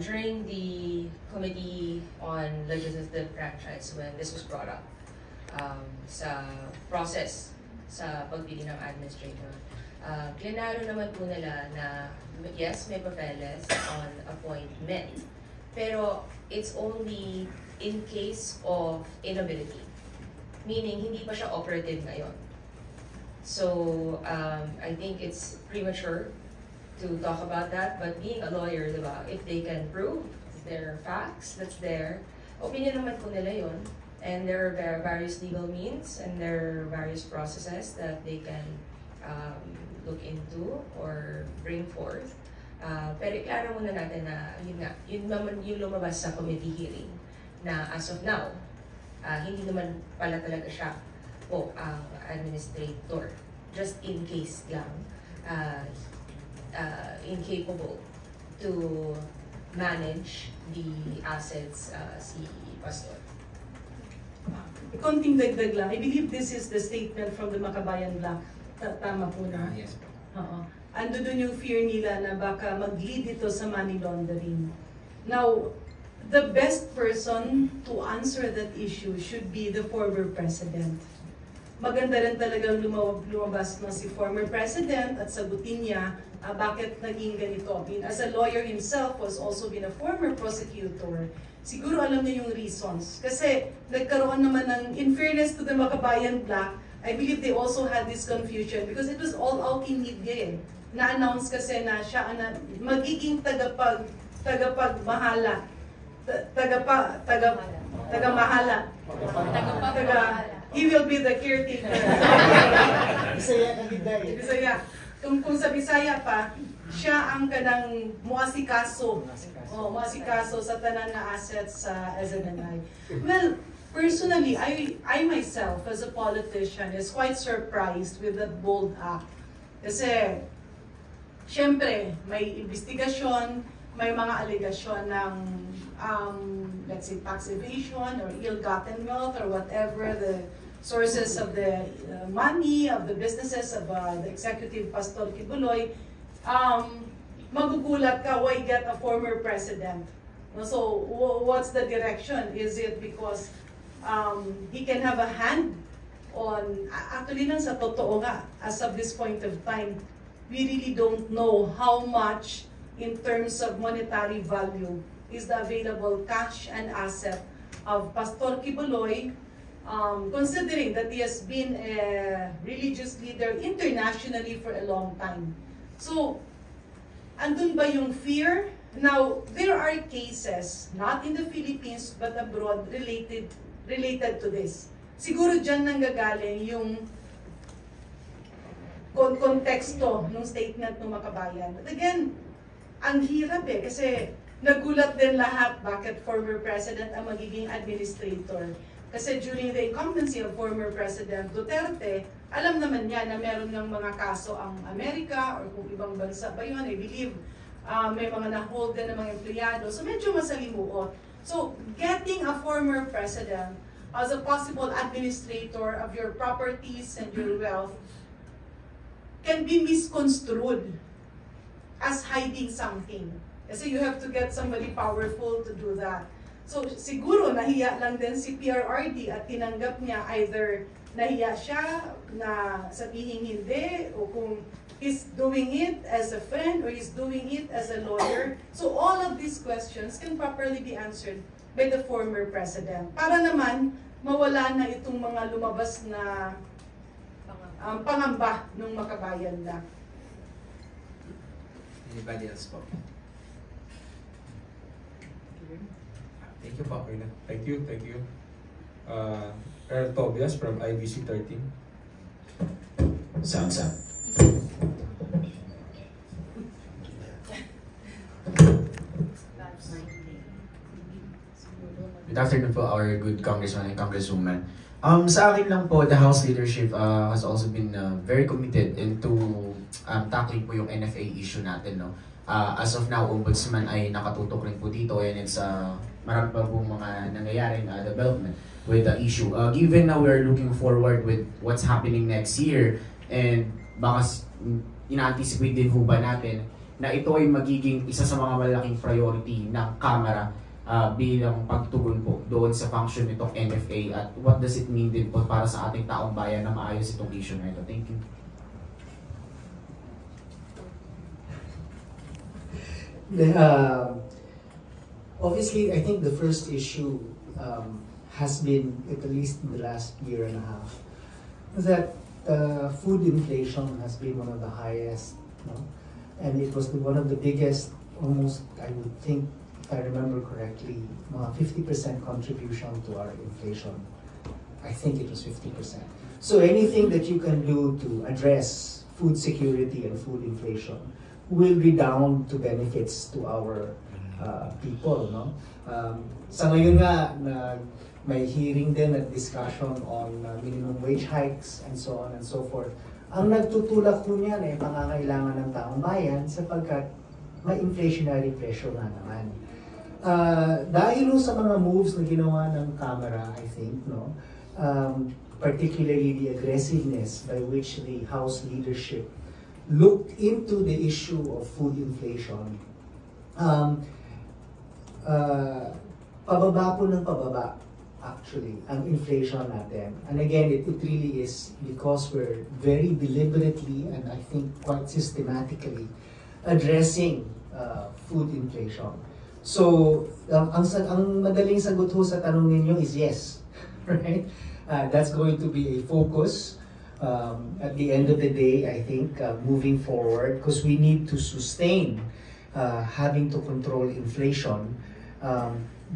during the Committee on Legislative Franchise, when this was brought up, sa process sa pagpili ng administrator, klinaro naman po nila na yes, may papeles on appointment, Pero it's only in case of inability. Meaning, hindi pa siya operative ngayon. So, I think it's premature to talk about that. But being a lawyer, diba, if they can prove their facts, that's their opinion naman po nila yun. And there are various legal means and there are various processes that they can look into or bring forth. Pero iklaro muna natin na yun naman yung lumabas sa committee hearing na as of now, hindi naman pala talaga siya po ang administrator. Just in case lang, incapable to manage the assets si Pastor. Konting dagdag lang. I believe this is the statement from the Makabayan Black. Tama po na? Yes po. Oo. Ando dun yung fear nila na baka mag-lead ito sa money laundering. Now, the best person to answer that issue should be the former president. Maganda rin talagang lumabas na si former president at sagutin niya bakit naging ganito. I mean, as a lawyer himself, was also been a former prosecutor, siguro alam niya yung reasons. Kasi nagkaroon naman ng, in fairness to the Makabayan Black, I believe they also had this confusion because it was all out in media eh. Na-announce kasi na siya magiging tagapagmahala. He will be the caretaker. Bisaya. Kung sa Bisaya pa, siya ang kanang muasikaso. Muasikaso sa tanan na assets sa SMNI. Well, personally, I myself as a politician is quite surprised with that bold act. Kasi, syempre, may investigasyon, may mga alegasyon ng let's say tax evasion or ill-gotten wealth or whatever the sources of the money of the businesses of the executive Pastor Kibuloy, magugulat ka why get a former president. So what's the direction? Is it because he can have a hand on, actually nang sa totoo nga, as of this point of time, we really don't know how much in terms of monetary value is the available cash and asset of Pastor Kibuloy, considering that he has been a religious leader internationally for a long time. So, andun ba yung fear? Now, there are cases, not in the Philippines, but abroad, related to this. Siguro dyan nanggagaling yung konteksto ng statement ng Makabayan. But again, ang hirap eh, kasi nagulat din lahat bakit former president ang magiging administrator. Kasi during the incumbency of former President Duterte, alam naman niya na meron ng mga kaso ang Amerika or kung ibang bansa ba yun, I believe may mga na-hold din ng mga empleyado. So medyo masalimuot. So getting a former president as a possible administrator of your properties and your wealth can be misconstrued as hiding something. Kasi you have to get somebody powerful to do that. So siguro nahiya lang din si PRRD at tinanggap niya either nahiya siya na sabihin hindi o kung he's doing it as a friend or he's doing it as a lawyer. So all of these questions can properly be answered by the former president. Para naman mawala na itong mga lumabas na pangamba ng Makabayan na. Anybody else po? Thank you, Pa. Thank you. Earl Tobias from IBC 13. Sounds up. Good afternoon po, our good congressman and congresswoman. Sa akin lang po, the House leadership has also been very committed into tackling po yung NFA issue natin, no? As of now, Ombudsman ay nakatutok rin po dito and it's marami pa pong mga nangyayaring development with the issue. Given na we're looking forward with what's happening next year and baka ina-anticipate din po ba natin na ito ay magiging isa sa mga malaking priority ng Kamara bilang pagtugon po doon sa function nitong NFA at what does it mean din po para sa ating taong bayan na maayos itong issue na ito. Thank you. Obviously, I think the first issue has been, at least in the last year and a half, that food inflation has been one of the highest, no? And it was one of the biggest, almost, I would think, if I remember correctly, 50% contribution to our inflation. I think it was 50%. So anything that you can do to address food security and food inflation will redound to benefits to our people, no? Sa ngayon nga, may hearing din at discussion on minimum wage hikes and so on and so forth. Ang nagtutulak po niyan ay pangangailangan ng taong bayan sapagkat may inflationary pressure na naman. Dahil sa mga moves na ginawa ng Kamara, I think, no, particularly the aggressiveness by which the House leadership looked into the issue of food inflation, pababa po ng pababa, actually, ang inflation natin. And again, it really is because we're very deliberately and I think quite systematically addressing food inflation. So, ang madaling sagot ho sa tanong ninyo is yes, right? That's going to be a focus at the end of the day, I think, moving forward, because we need to sustain having to control inflation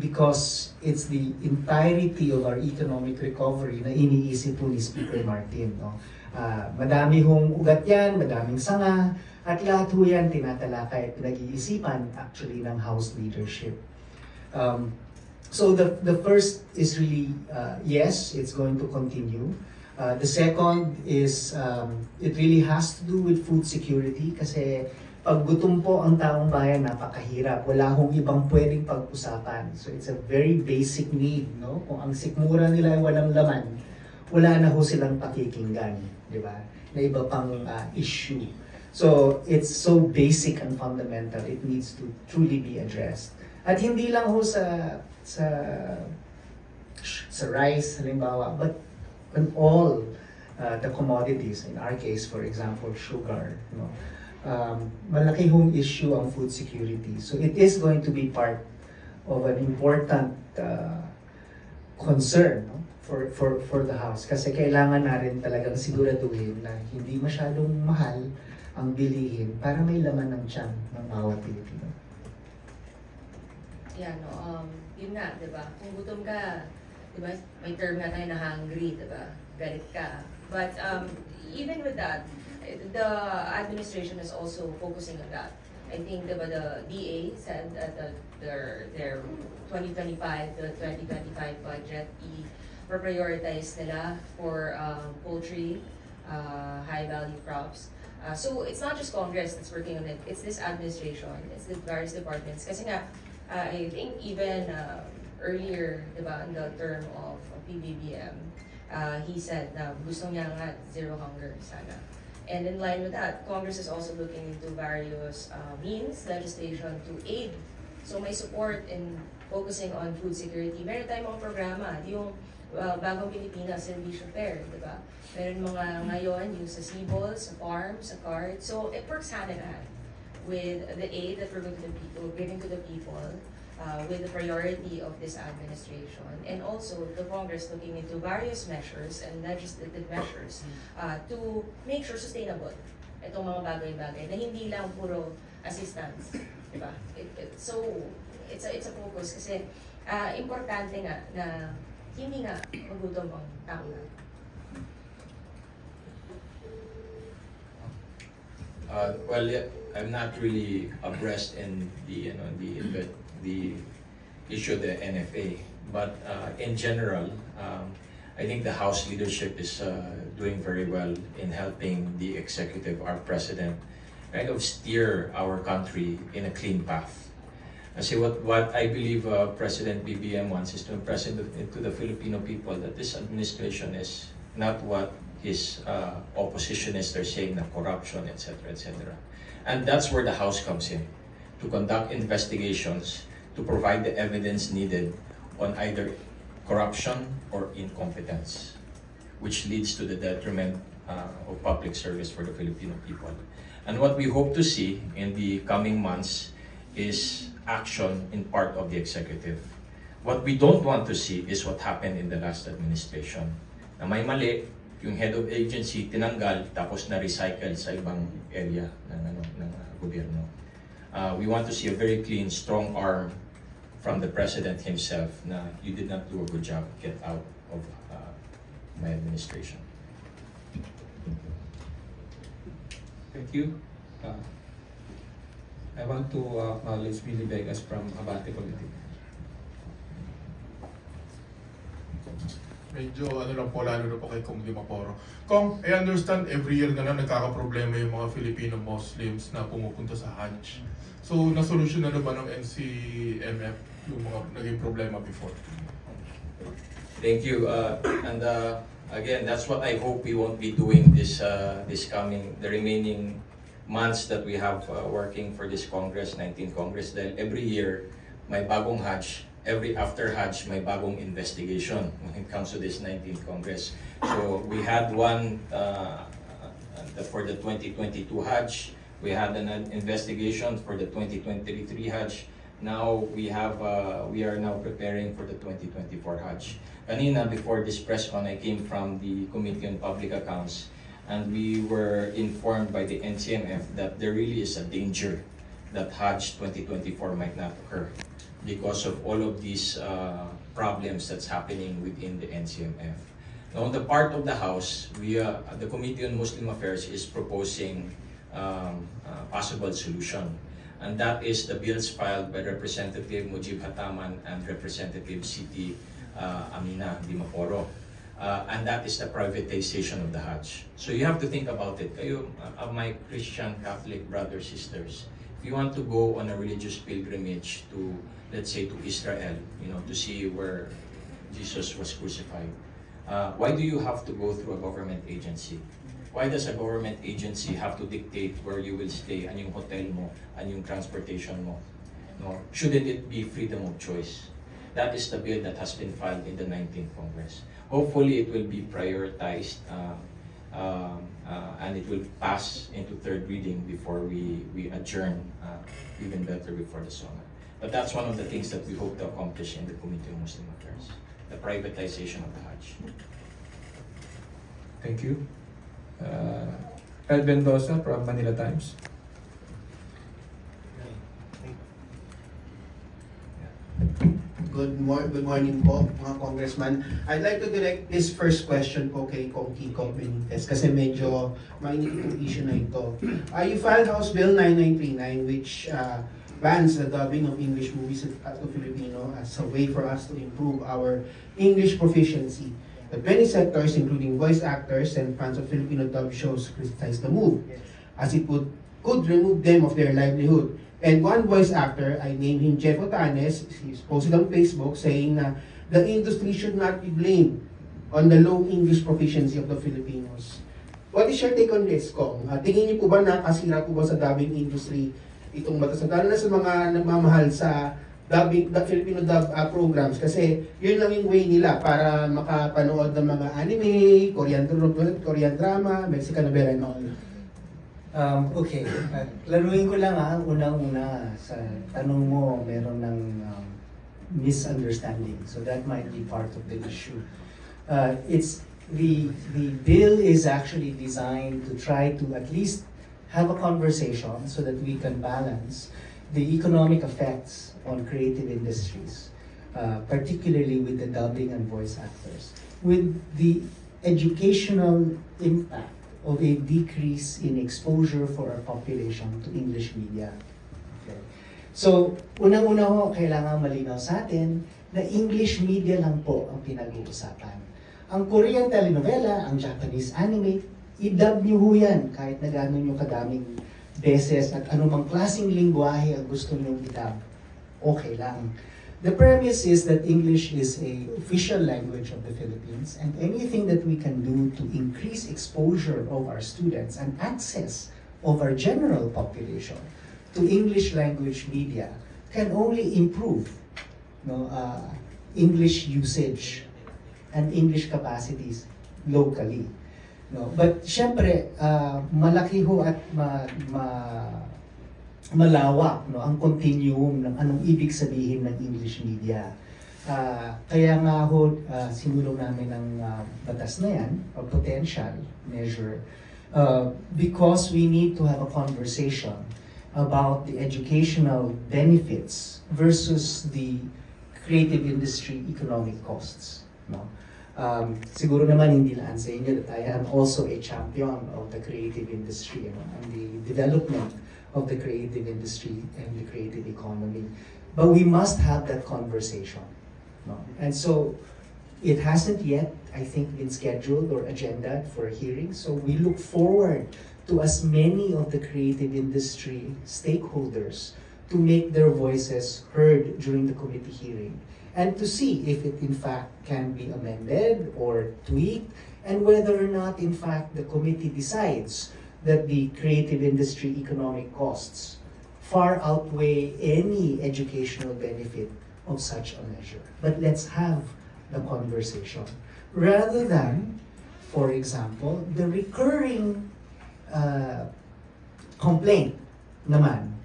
because it's the entirety of our economic recovery na iniisip po ni Speaker Martin. No? Madami hong ugat yan, madaming sanga, at lahat ho yan tinatalakay at pinag-iisipan actually ng House leadership. So the first is really, yes, it's going to continue. The second is, it really has to do with food security kasi pag gutom po ang taong bayan, napakahirap. Wala hong ibang pwedeng pag-usapan. So it's a very basic need, no? Kung ang sikmura nila ay walang laman, wala na ho silang pakikinggan, di ba? Na iba pang issue. So it's so basic and fundamental, it needs to truly be addressed. At hindi lang ho sa rice, halimbawa, but on all the commodities, in our case, for example, sugar, you know, malaki hong issue ang food security. So it is going to be part of an important concern, no? for the House. Kasi kailangan na rin talagang siguraduhin na hindi masyadong mahal ang bilihin para may laman ng tiyan ng bawat Pilipino. Yeah, no, yun nga, di ba? Kung gutom ka, di ba, may term nga tayo na hungry, di ba? Galit ka. But even with that, the administration is also focusing on that. I think the DA said that their 2025 budget i-prioritize nila for poultry, high-value crops. So it's not just Congress that's working on it, it's this administration, it's the various departments. Kasi nga, I think even earlier, diba, in the term of PBBM, he said na gusto niya nga zero hunger sana. And in line with that, Congress is also looking into various means, legislation to aid. So may support in focusing on food security. Meron tayong mga programa, yung Bagong Pilipinas, Servisyo Fair, di ba? Meron mga ngayon yung sa Sibol, sa farm, sa card. So it works hand in hand with the aid that we're giving to the people, with the priority of this administration, and also the Congress looking into various measures and legislative measures to make sure sustainable itong mga bagay-bagay na hindi lang puro assistance, diba? So it's a focus kasi importante nga na hindi nga magutom ang tao. Well, yeah, I'm not really abreast in the issue of the NFA, but in general, I think the House leadership is doing very well in helping the executive, our president, kind of steer our country in a clean path. Kasi what I believe President BBM wants is to impress to the Filipino people that this administration is not what his oppositionists are saying, na corruption, etc., etc. And that's where the House comes in, to conduct investigations, to provide the evidence needed on either corruption or incompetence, which leads to the detriment of public service for the Filipino people. And what we hope to see in the coming months is action in part of the executive. What we don't want to see is what happened in the last administration. Na may mali, yung head of agency tinanggal tapos na-recycle sa ibang area ng gobyerno. We want to see a very clean, strong arm from the president himself na you did not do a good job, get out of my administration. Thank you. I want to acknowledge Billy Vegas from Abante Politics. Medyo lang po, lalo na po kay Kong Dimaporo. Kong, I understand every year na nagkakaproblema yung mga Filipino Muslims na pumupunta sa Hajj. So, nasolusyon na ba ng NCMF yung mga naging problema before? Thank you. Again, that's what I hope we won't be doing the remaining months that we have working for this Congress, 19th Congress. Dahil every year, may bagong Hajj. Every after Hajj, may bagong investigation when it comes to this 19th Congress. So we had one for the 2022 Hajj. We had an investigation for the 2023 Hajj. Now we are now preparing for the 2024 Hajj. Kanina, before this press con, I came from the Committee on Public Accounts, and we were informed by the NCMF that there really is a danger that Hajj 2024 might not occur, because of all of these problems that's happening within the NCMF. Now, on the part of the House, the Committee on Muslim Affairs is proposing possible solution. And that is the bills filed by Representative Mujib Hataman and Representative Siti Amina Dimaporo. And that is the privatization of the Hajj. So you have to think about it. Kayo, my Christian Catholic brothers, sisters, if you want to go on a religious pilgrimage to, let's say, to Israel, to see where Jesus was crucified, why do you have to go through a government agency? Why does a government agency have to dictate where you will stay, and yung hotel mo, and yung transportation mo? No? Shouldn't it be freedom of choice? That is the bill that has been filed in the 19th Congress. Hopefully, it will be prioritized and it will pass into third reading before we adjourn, even better before the summer. But that's one of the things that we hope to accomplish in the Committee on Muslim Affairs, the privatization of the Hajj. Thank you. Ed Mendoza from Manila Times. Good morning po, mga congressman. I'd like to direct this first question po kay Kong Kiko Benitez kasi medyo mainit yung issue na ito. You filed House Bill 9939 which bans the dubbing of English movies to Filipino as a way for us to improve our English proficiency. But many sectors, including voice actors and fans of Filipino dub shows, criticize the move, as it could remove them of their livelihood. And one voice actor, I named him Jeff Otanes, he's posted on Facebook saying na the industry should not be blamed on the low English proficiency of the Filipinos. What is your take on this, Kong? Tingin niyo po ba na kasira po ba sa dubbing industry itong batas? Lalo na sa mga nagmamahal sa Filipino dub programs kasi yun lang yung way nila para makapanood ng mga anime, Korean drama, Mexican novela and all. Okay, laruin ko lang unang-una sa tanong mo, meron ng misunderstanding. So that might be part of the issue. It's the bill is actually designed to try to at least have a conversation so that we can balance the economic effects on creative industries, particularly with the dubbing and voice actors, with the educational impact of a decrease in exposure for our population to English media. Okay. So, unang-una ho, kailangan malinaw sa atin na English media lang po ang pinag-uusapan. Ang Korean telenovela, ang Japanese anime, i-dub nyo ho yan kahit na gano'n nyo kadaming beses at anumang klaseng lingwahe ang gusto nyo i-dub. Okay lang. The premise is that English is an official language of the Philippines, and anything that we can do to increase exposure of our students and access of our general population to English language media can only improve English usage and English capacities locally. But syempre, malaki ho at malawak, no, ang continuum ng anong ibig sabihin ng English media. Kaya nga ho, sinulong namin ang batas na yan, a potential measure, because we need to have a conversation about the educational benefits versus the creative industry economic costs. No? Siguro naman hindi lang sa inyo that I am also a champion of the creative industry, you know, and the development of the creative industry and the creative economy. But we must have that conversation. No? And so it hasn't yet, I think, been scheduled or agendaed for a hearing. So we look forward to as many of the creative industry stakeholders to make their voices heard during the committee hearing and to see if it in fact can be amended or tweaked, and whether or not in fact the committee decides that the creative industry economic costs far outweigh any educational benefit of such a measure. But let's have the conversation. Rather than, for example, the recurring complaint naman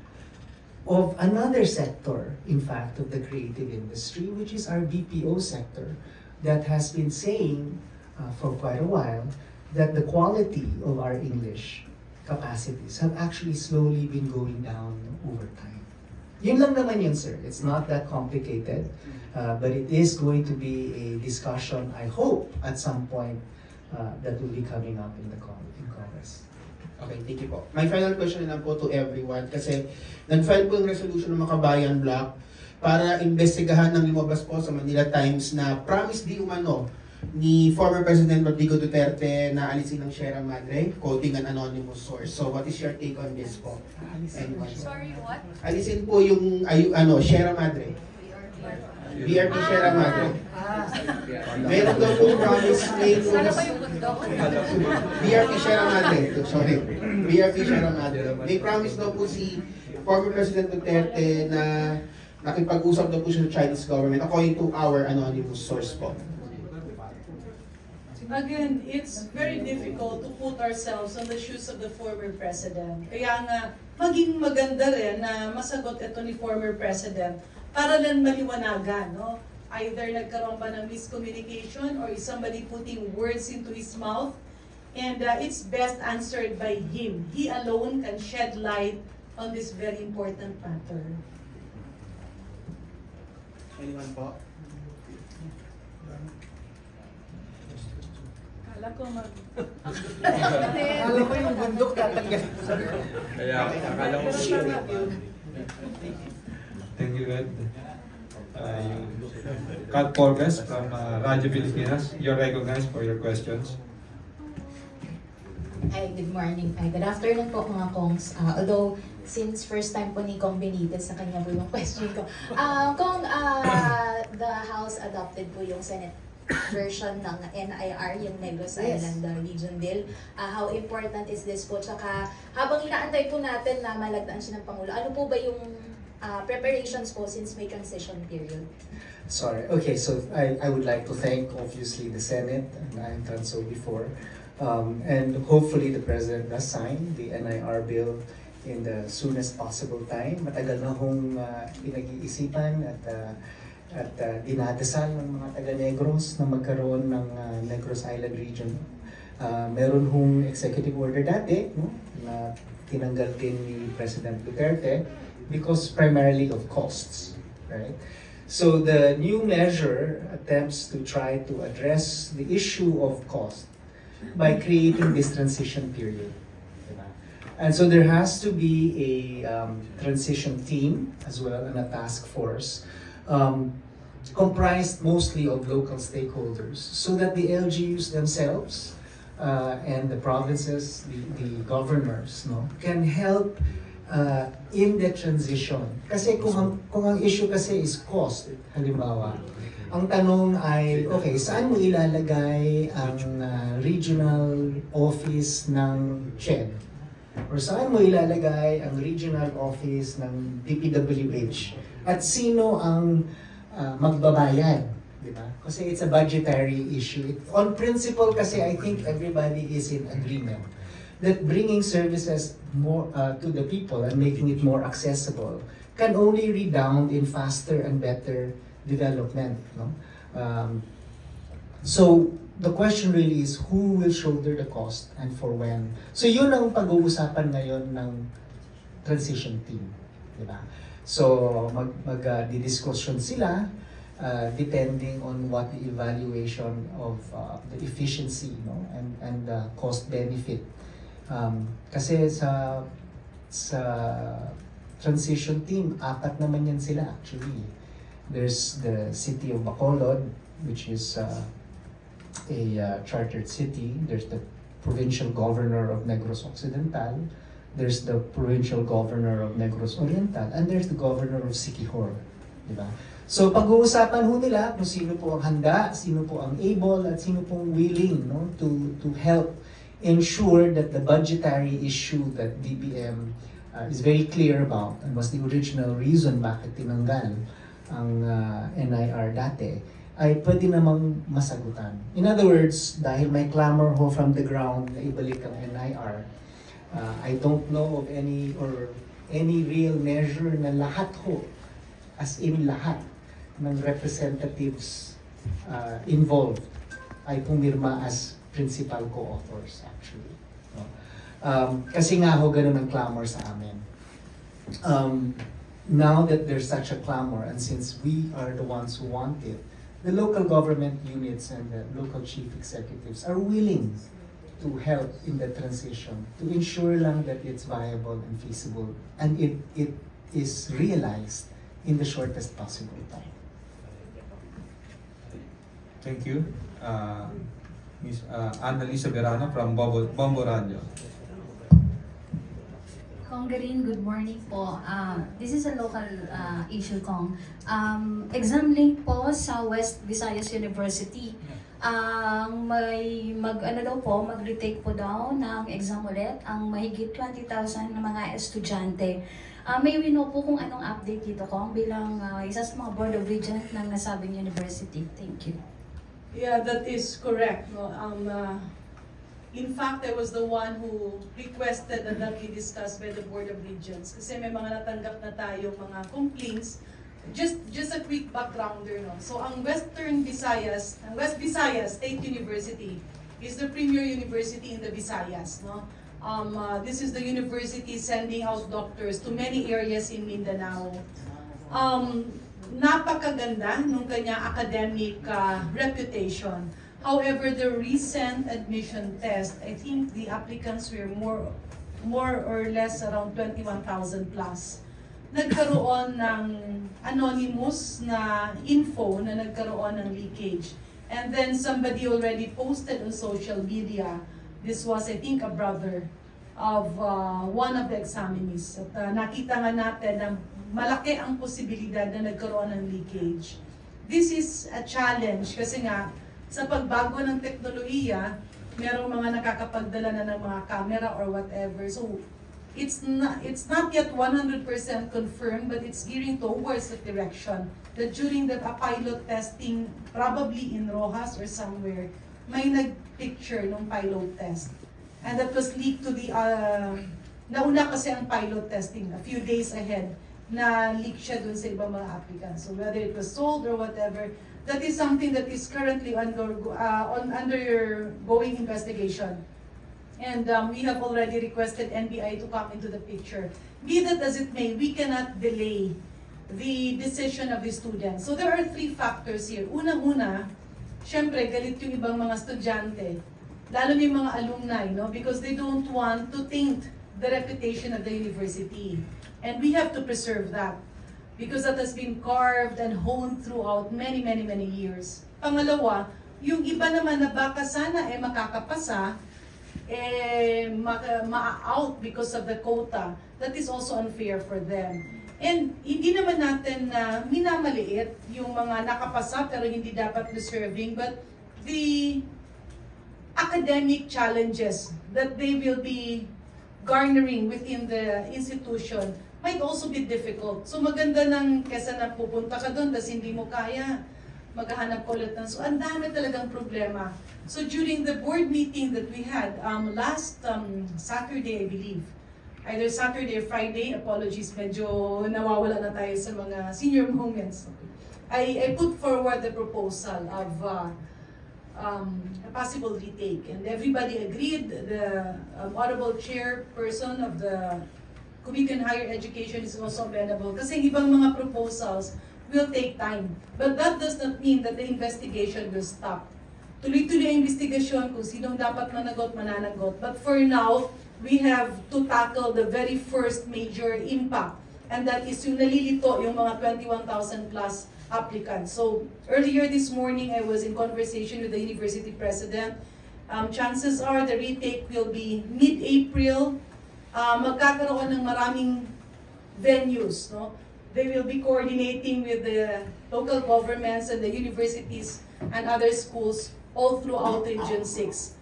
of another sector, in fact, of the creative industry, which is our BPO sector, that has been saying for quite a while that the quality of our English capacities have actually slowly been going down over time. Yun lang naman yun, sir. It's not that complicated, but it is going to be a discussion, I hope, at some point that will be coming up in Congress. Okay, thank you po. My final question na lang po to everyone, kasi nag-file po yung resolution ng Makabayan Block para investigahan ng lumabas po sa Manila Times na promise di umano ni former President Rodrigo Duterte na alisin ng Sierra Madre, quoting an anonymous source. So what is your take on this po? Sorry, what? Alisin po yung Sierra Madre. BRP Sierra Madre. Meron daw po promise made po Sana ba yung bundok? BRP Sierra Madre. Sorry. BRP Sierra Madre. May promise daw po si former President Duterte na nakipag-usap daw po siya sa Chinese government according to our anonymous source po. Again, it's very difficult to put ourselves on the shoes of the former president. Kaya nga, maging maganda rin na masagot ito ni former president para lang maliwanagan, no? Either nagkaroon ba ng miscommunication or is somebody putting words into his mouth, and it's best answered by him. He alone can shed light on this very important matter. Anyone po? Kala ko Alam mo yung bundok tatanggal. Kaya akala mo. Thank you, Ed. Kat Porges from Radyo Pilipinas. You're recognized for your questions. Hi, good morning. Hi, good afternoon po mga Kongs. Although, since first time po ni Kong Benitez, sa kanya po yung question ko. Kong, the House adopted po yung Senate version ng NIR, yung Negros Island Region Bill. How important is this po? Tsaka, habang inaantay po natin na malagdaan siya ng Pangulo, ano po ba yung preparations po since may transition period? Sorry. Okay, so I would like to thank, obviously, the Senate, and I've done so before. And hopefully the President does sign the NIR bill in the soonest possible time. Matagal na hong pinag-iisipan at dinadasal ng mga taga-Negros na magkaroon ng Negros Island region. Meron hong executive order dati, no, na tinanggal din ni President Duterte because primarily of costs, right? So the new measure attempts to try to address the issue of cost by creating this transition period. And so there has to be a transition team as well, and a task force comprised mostly of local stakeholders, so that the LGUs themselves and the provinces, the governors, no, can help in the transition. Kasi kung ang issue kasi is cost, halimbawa, ang tanong ay, okay, saan mo ilalagay ang regional office ng CHED? Or saan mo ilalagay ang regional office ng DPWH? At sino ang magbabayad? Diba? Kasi it's a budgetary issue. On principle kasi, I think everybody is in agreement that bringing services more to the people and making it more accessible can only redound in faster and better development. No? So the question really is who will shoulder the cost and for when. So yun ang pag-uusapan ngayon ng transition team, di ba? So mag-discussion sila depending on what the evaluation of the efficiency, no, and the cost benefit. Kasi sa transition team, 4 naman yan sila actually. There's the city of Bacolod, which is a chartered city. There's the provincial governor of Negros Occidental. There's the provincial governor of Negros Oriental. And there's the governor of Siquijor. Diba? So pag-uusapan ho nila kung sino po ang handa, sino po ang able, at sino po ang willing, no, to help ensure that the budgetary issue that DBM is very clear about and was the original reason bakit tinanggal ang NIR dati, ay pwede namang masagutan. In other words, dahil may clamor ho from the ground na ibalik ang NIR, I don't know of any real measure na lahat ho, as in lahat, ng representatives involved ay pumirma as principal co-authors actually. No? Kasi nga ho, ganun ang clamor sa amin. Now that there's such a clamor, and since we are the ones who want it, the local government units and the local chief executives are willing to help in the transition, to ensure lang that it's viable and feasible, and it is realized in the shortest possible time. Thank you. Ms. Annalisa Verano from Bombo Radio. Kong Garin, good morning po. This is a local issue, Kong. Exam link po sa West Visayas University. Mag-retake po daw ng exam ulit ang mahigit 20,000 na mga estudyante. May we know po kung anong update dito, Kong, bilang isa sa mga Board of Regents ng nasabing university. Thank you. Yeah, that is correct. No? In fact, I was the one who requested that that be discussed by the Board of Regents. Kasi may mga natanggap na tayong mga complaints. Just a quick backgrounder. No? So ang West Visayas State University is the premier university in the Visayas. No? This is the university sending out doctors to many areas in Mindanao. Napakaganda nung kanya academic reputation. However, the recent admission test, I think the applicants were more or less around 21,000 plus. Nagkaroon ng anonymous na info na nagkaroon ng leakage. And then somebody already posted on social media, this was, I think, a brother of one of the examinees. At nakita nga natin na malaki ang posibilidad na nagkaroon ng leakage. This is a challenge kasi nga sa pagbago ng teknolohiya, merong mga nakakapagdala na ng mga camera or whatever. So it's not yet 100% confirmed, but it's gearing towards the direction that during the pilot testing, probably in Rojas or somewhere, may nag-picture ng pilot test. And that was leaked to the, nauna kasi ang pilot testing a few days ahead, na leak siya dun sa ibang mga applicants. So whether it was sold or whatever, that is something that is currently undergoing investigation. And we have already requested NBI to come into the picture. Be that as it may, we cannot delay the decision of the students. So there are 3 factors here. Unang-una, syempre galit yung ibang mga estudyante, lalo na yung mga alumni, no? Because they don't want to taint the reputation of the university. And we have to preserve that because that has been carved and honed throughout many years. Pangalawa, yung iba naman na baka sana makakapasa, ma-out because of the quota, that is also unfair for them. And hindi naman natin na minamaliit yung mga nakapasa pero hindi dapat deserving, but the academic challenges that they will be garnering within the institution might also be difficult. So maganda nang kesa na pupunta ka doon tapos hindi mo kaya, maghahanap ko ulit ng... So, ang dami talagang problema. So, during the board meeting that we had last Saturday, I believe, either Saturday or Friday, apologies, medyo nawawala na tayo sa mga senior moments. I put forward the proposal of a possible retake, and everybody agreed. The honorable chairperson of the Committee on Higher Education is also amenable kasi ibang mga proposals will take time. But that does not mean that the investigation will stop. Tuloy-tuloy ang investigasyon kung sinong dapat managot, mananagot. But for now, we have to tackle the very first major impact. And that is yung nalilito yung mga 21,000 plus applicants. So earlier this morning, I was in conversation with the university president. Chances are the retake will be mid-April. Magkakaroon ng maraming venues. No? They will be coordinating with the local governments and the universities and other schools all throughout Region 6.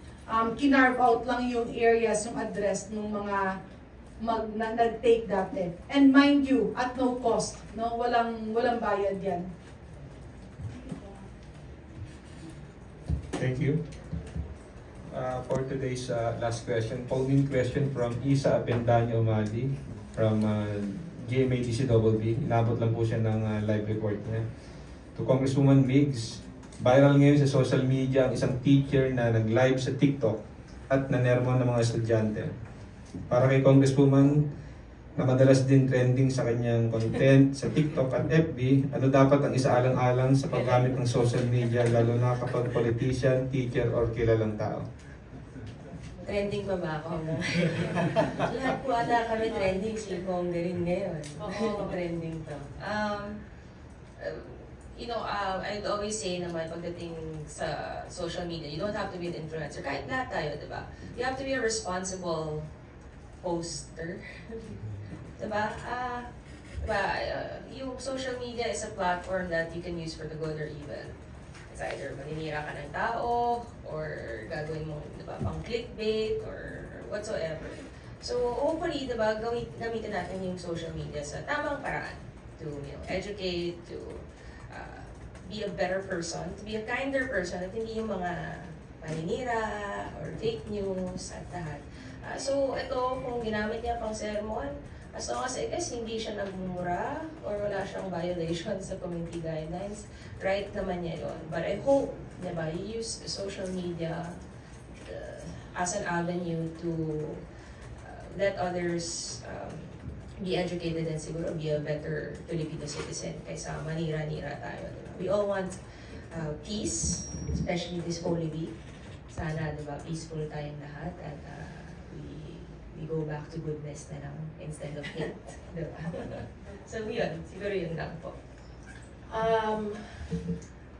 Kinarve out lang yung areas, yung address ng mga nag-take dati. And mind you, at no cost. No? Walang bayad yan. Thank you. For today's last question, polling question from Isa Apendanyo Madi from GMA-DCWB. Inabot lang po siya ng live report niya. To Congresswoman Migs, viral ngayon sa social media ang isang teacher na nag-live sa TikTok at nanermo ng mga estudyante. Para kay Congresswoman, na madalas din trending sa kanyang content sa TikTok at FB, ano dapat ang isaalang-alang sa paggamit ng social media lalo na kapag politician, teacher, or kilalang tao? Trending pa ba ako? Lahat po ata kami trending, si Conga rin ngayon. Trending to. I'd always say naman pagdating sa social media, you don't have to be an influencer. Kahit lahat tayo, diba? You have to be a responsible poster. Diba? Yung social media is a platform that you can use for the good or evil. It's either maninira ka ng tao, or gagawin mo, diba, pang clickbait, or whatsoever. So, hopefully, diba, gamitin natin yung social media sa tamang paraan to educate, to be a better person, to be a kinder person, at hindi yung mga paninira or fake news at lahat. So, ito, kung ginamit niya pang sermon, as long as I guess hindi siya nagmumura or wala siyang violation sa community guidelines, right naman niya yun. But I hope, diba, you use social media as an avenue to let others be educated and siguro be a better Filipino citizen kaysa manira-nira tayo. Diba? We all want peace, especially this Holy Week. Sana, diba, peaceful tayong lahat at we go back to goodness na lang instead of hate. Diba? So yun, siguro yun lang po.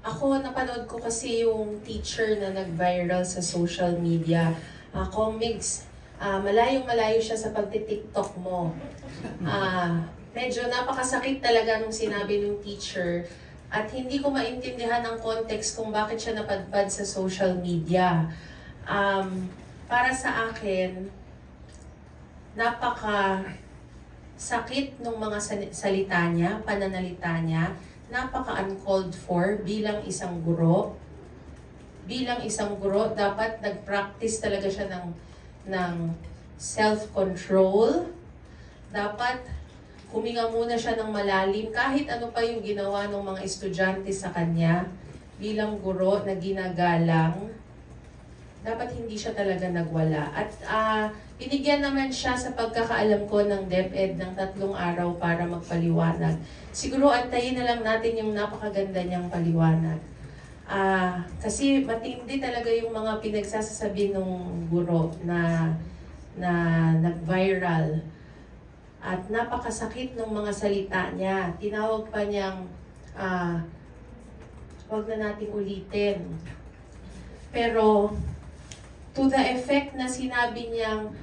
Ako, napanood ko kasi yung teacher na nag-viral sa social media. Kung Migs, malayong-malayo siya sa pagti-TikTok mo. Medyo napakasakit talaga nung sinabi ng teacher at hindi ko maintindihan ang context kung bakit siya napadpad sa social media. Para sa akin, napaka-sakit ng mga salita niya, pananalita niya, napaka-uncalled for bilang isang guro. Bilang isang guro, dapat nag-practice talaga siya ng self-control. Dapat huminga muna siya ng malalim kahit ano pa yung ginawa ng mga estudyante sa kanya. Bilang guro na ginagalang, dapat hindi siya talaga nagwala. At binigyan naman siya sa pagkakaalam ko ng DepEd ng 3 araw para magpaliwanag. Siguro antayin na lang natin yung napakaganda niyang paliwanag. Kasi matindi talaga yung mga pinagsasasabi ng guro na nag-viral. At napakasakit ng mga salita niya. Tinawag pa niyang, wag na nating ulitin. Pero, to the effect na sinabi niyang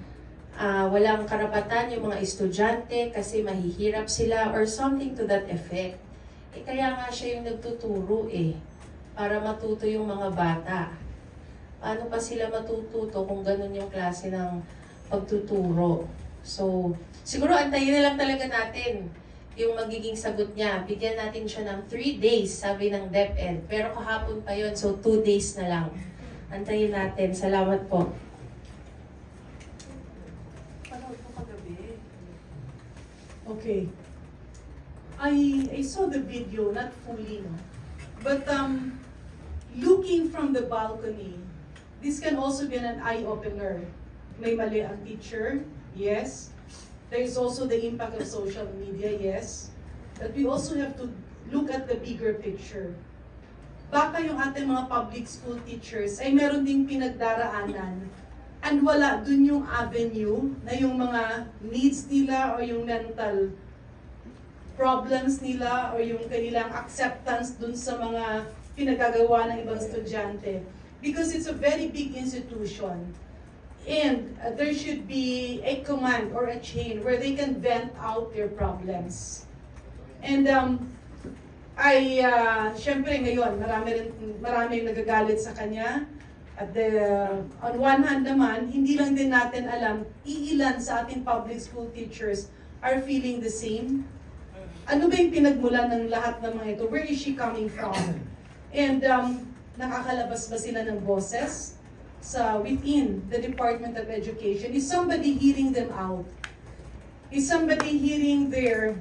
walang karapatan yung mga estudyante kasi mahihirap sila or something to that effect. Kaya nga siya yung nagtuturo para matuto yung mga bata. Paano pa sila matututo kung ganun yung klase ng pagtuturo? So, siguro antayin na lang talaga natin yung magiging sagot niya. Bigyan natin siya ng 3 days, sabi ng DepEd. Pero kahapon pa yun, so 2 days na lang. Antayin natin. Salamat po. Okay. I saw the video, not fully, no? But looking from the balcony, this can also be an eye-opener. May mali ang teacher, yes. There is also the impact of social media, yes. But we also have to look at the bigger picture. Baka yung ating mga public school teachers ay meron ding pinagdaraanan and wala dun yung avenue na yung mga needs nila o yung mental problems nila o yung kanilang acceptance dun sa mga pinagagawa ng ibang estudyante. Because it's a very big institution. And there should be a command or a chain where they can vent out their problems. And syempre ngayon, marami nagagalit sa kanya. At on one hand naman, hindi lang din natin alam, iilan sa ating public school teachers are feeling the same. Ano ba yung pinagmulan ng lahat ng mga ito? Where is she coming from? And nakakalabas ba sila ng boses within the Department of Education? Is somebody hearing them out? Is somebody hearing their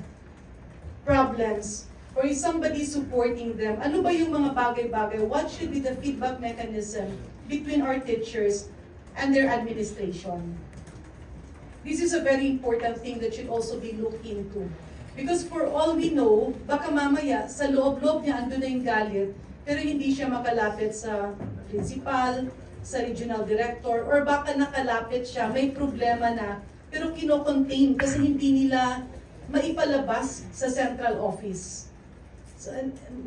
problems? Or is somebody supporting them? Ano ba yung mga bagay-bagay? What should be the feedback mechanism between our teachers and their administration? This is a very important thing that should also be looked into. Because for all we know, baka mamaya sa loob-loob niya andun na yung galit, pero hindi siya makalapit sa principal, sa regional director, or baka nakalapit siya, may problema na, pero kino-contain kasi hindi nila maipalabas sa central office. So,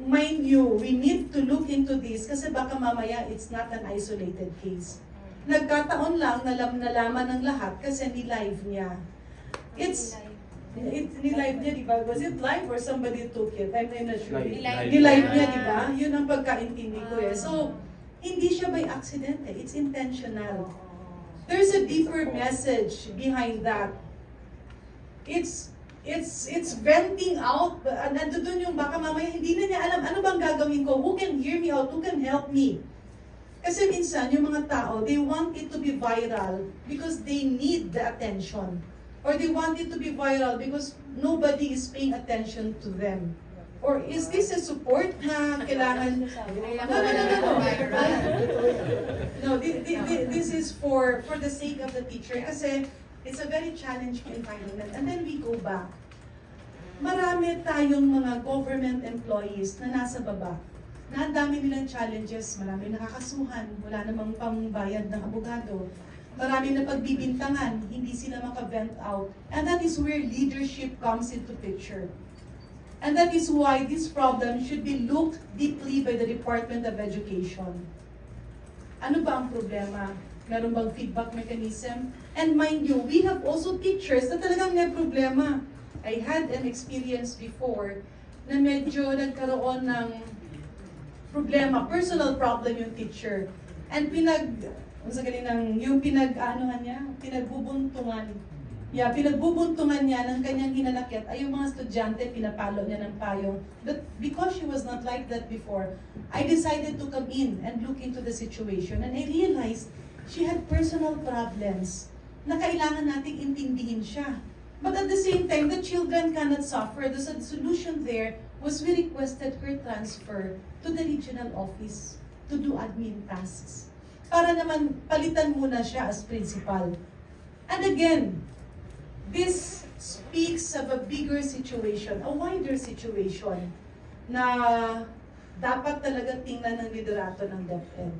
mind you, we need to look into this kasi baka mamaya it's not an isolated case. Nagkataon lang na nalaman ng lahat kasi ni-live niya. Ni-live niya, di ba? Was it live or somebody took it? I'm not sure. Ni-live niya, di ba? Yun ang pagkaintindi ko eh. So, hindi siya by accident eh. It's intentional. There's a deeper message behind that. It's venting out. Nandun yung baka mamaya hindi na niya alam ano bang gagawin ko. Who can hear me out? Who can help me? Kasi minsan yung mga tao, they want it to be viral because they need the attention. Or they want it to be viral because nobody is paying attention to them. Or is this a support na kailangan? No, this is for the sake of the teacher. Kasi it's a very challenging environment. And then we go back. Marami tayong mga government employees na nasa baba. Na ang dami nilang challenges. Marami nakakasuhan. Wala namang pambayad ng abogado. Marami na pagbibintangan. Hindi sila maka-vent out. And that is where leadership comes into picture. And that is why this problem should be looked deeply by the Department of Education. Ano ba ang problema? Meron bang feedback mechanism? And mind you, we have also teachers na talagang may problema. I had an experience before na medyo nagkaroon ng problema, personal problem yung teacher. And pinagbubuntungan. Yeah, pinagbubuntungan niya ng kanyang hinanakit ay yung mga estudyante, pinapalo niya ng payong. But because she was not like that before, I decided to come in and look into the situation. And I realized she had personal problems na kailangan nating intindihin siya. But at the same time, the children cannot suffer. The solution there was we requested her transfer to the regional office to do admin tasks. Para naman palitan muna siya as principal. And again, this speaks of a bigger situation, a wider situation na dapat talaga tingnan ng liderato ng DepEd.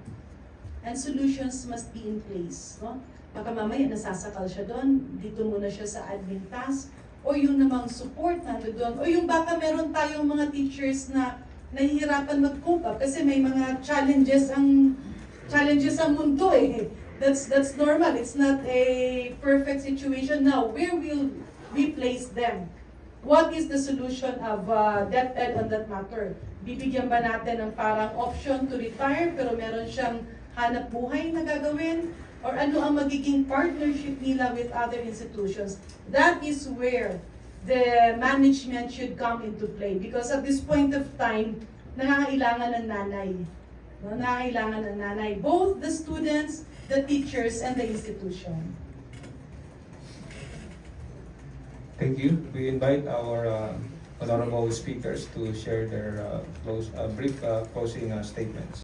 And solutions must be in place. No? Baka mamaya nasasakal siya doon, dito muna siya sa admin task, o yung namang support na doon, o yung baka meron tayong mga teachers na nahihirapan mag-cope up kasi may mga challenges ang mundo eh. That's normal. It's not a perfect situation. Now, where will we place them? What is the solution of DepEd on that matter? Bibigyan ba natin ng parang option to retire pero meron siyang hanap buhay na gagawin? Or ano ang magiging partnership nila with other institutions? That is where the management should come into play because at this point of time, nangangailangan ng nanay. No, nangangailangan ng nanay. Both the students, the teachers, and the institution. Thank you. We invite our honorable speakers to share their brief closing statements.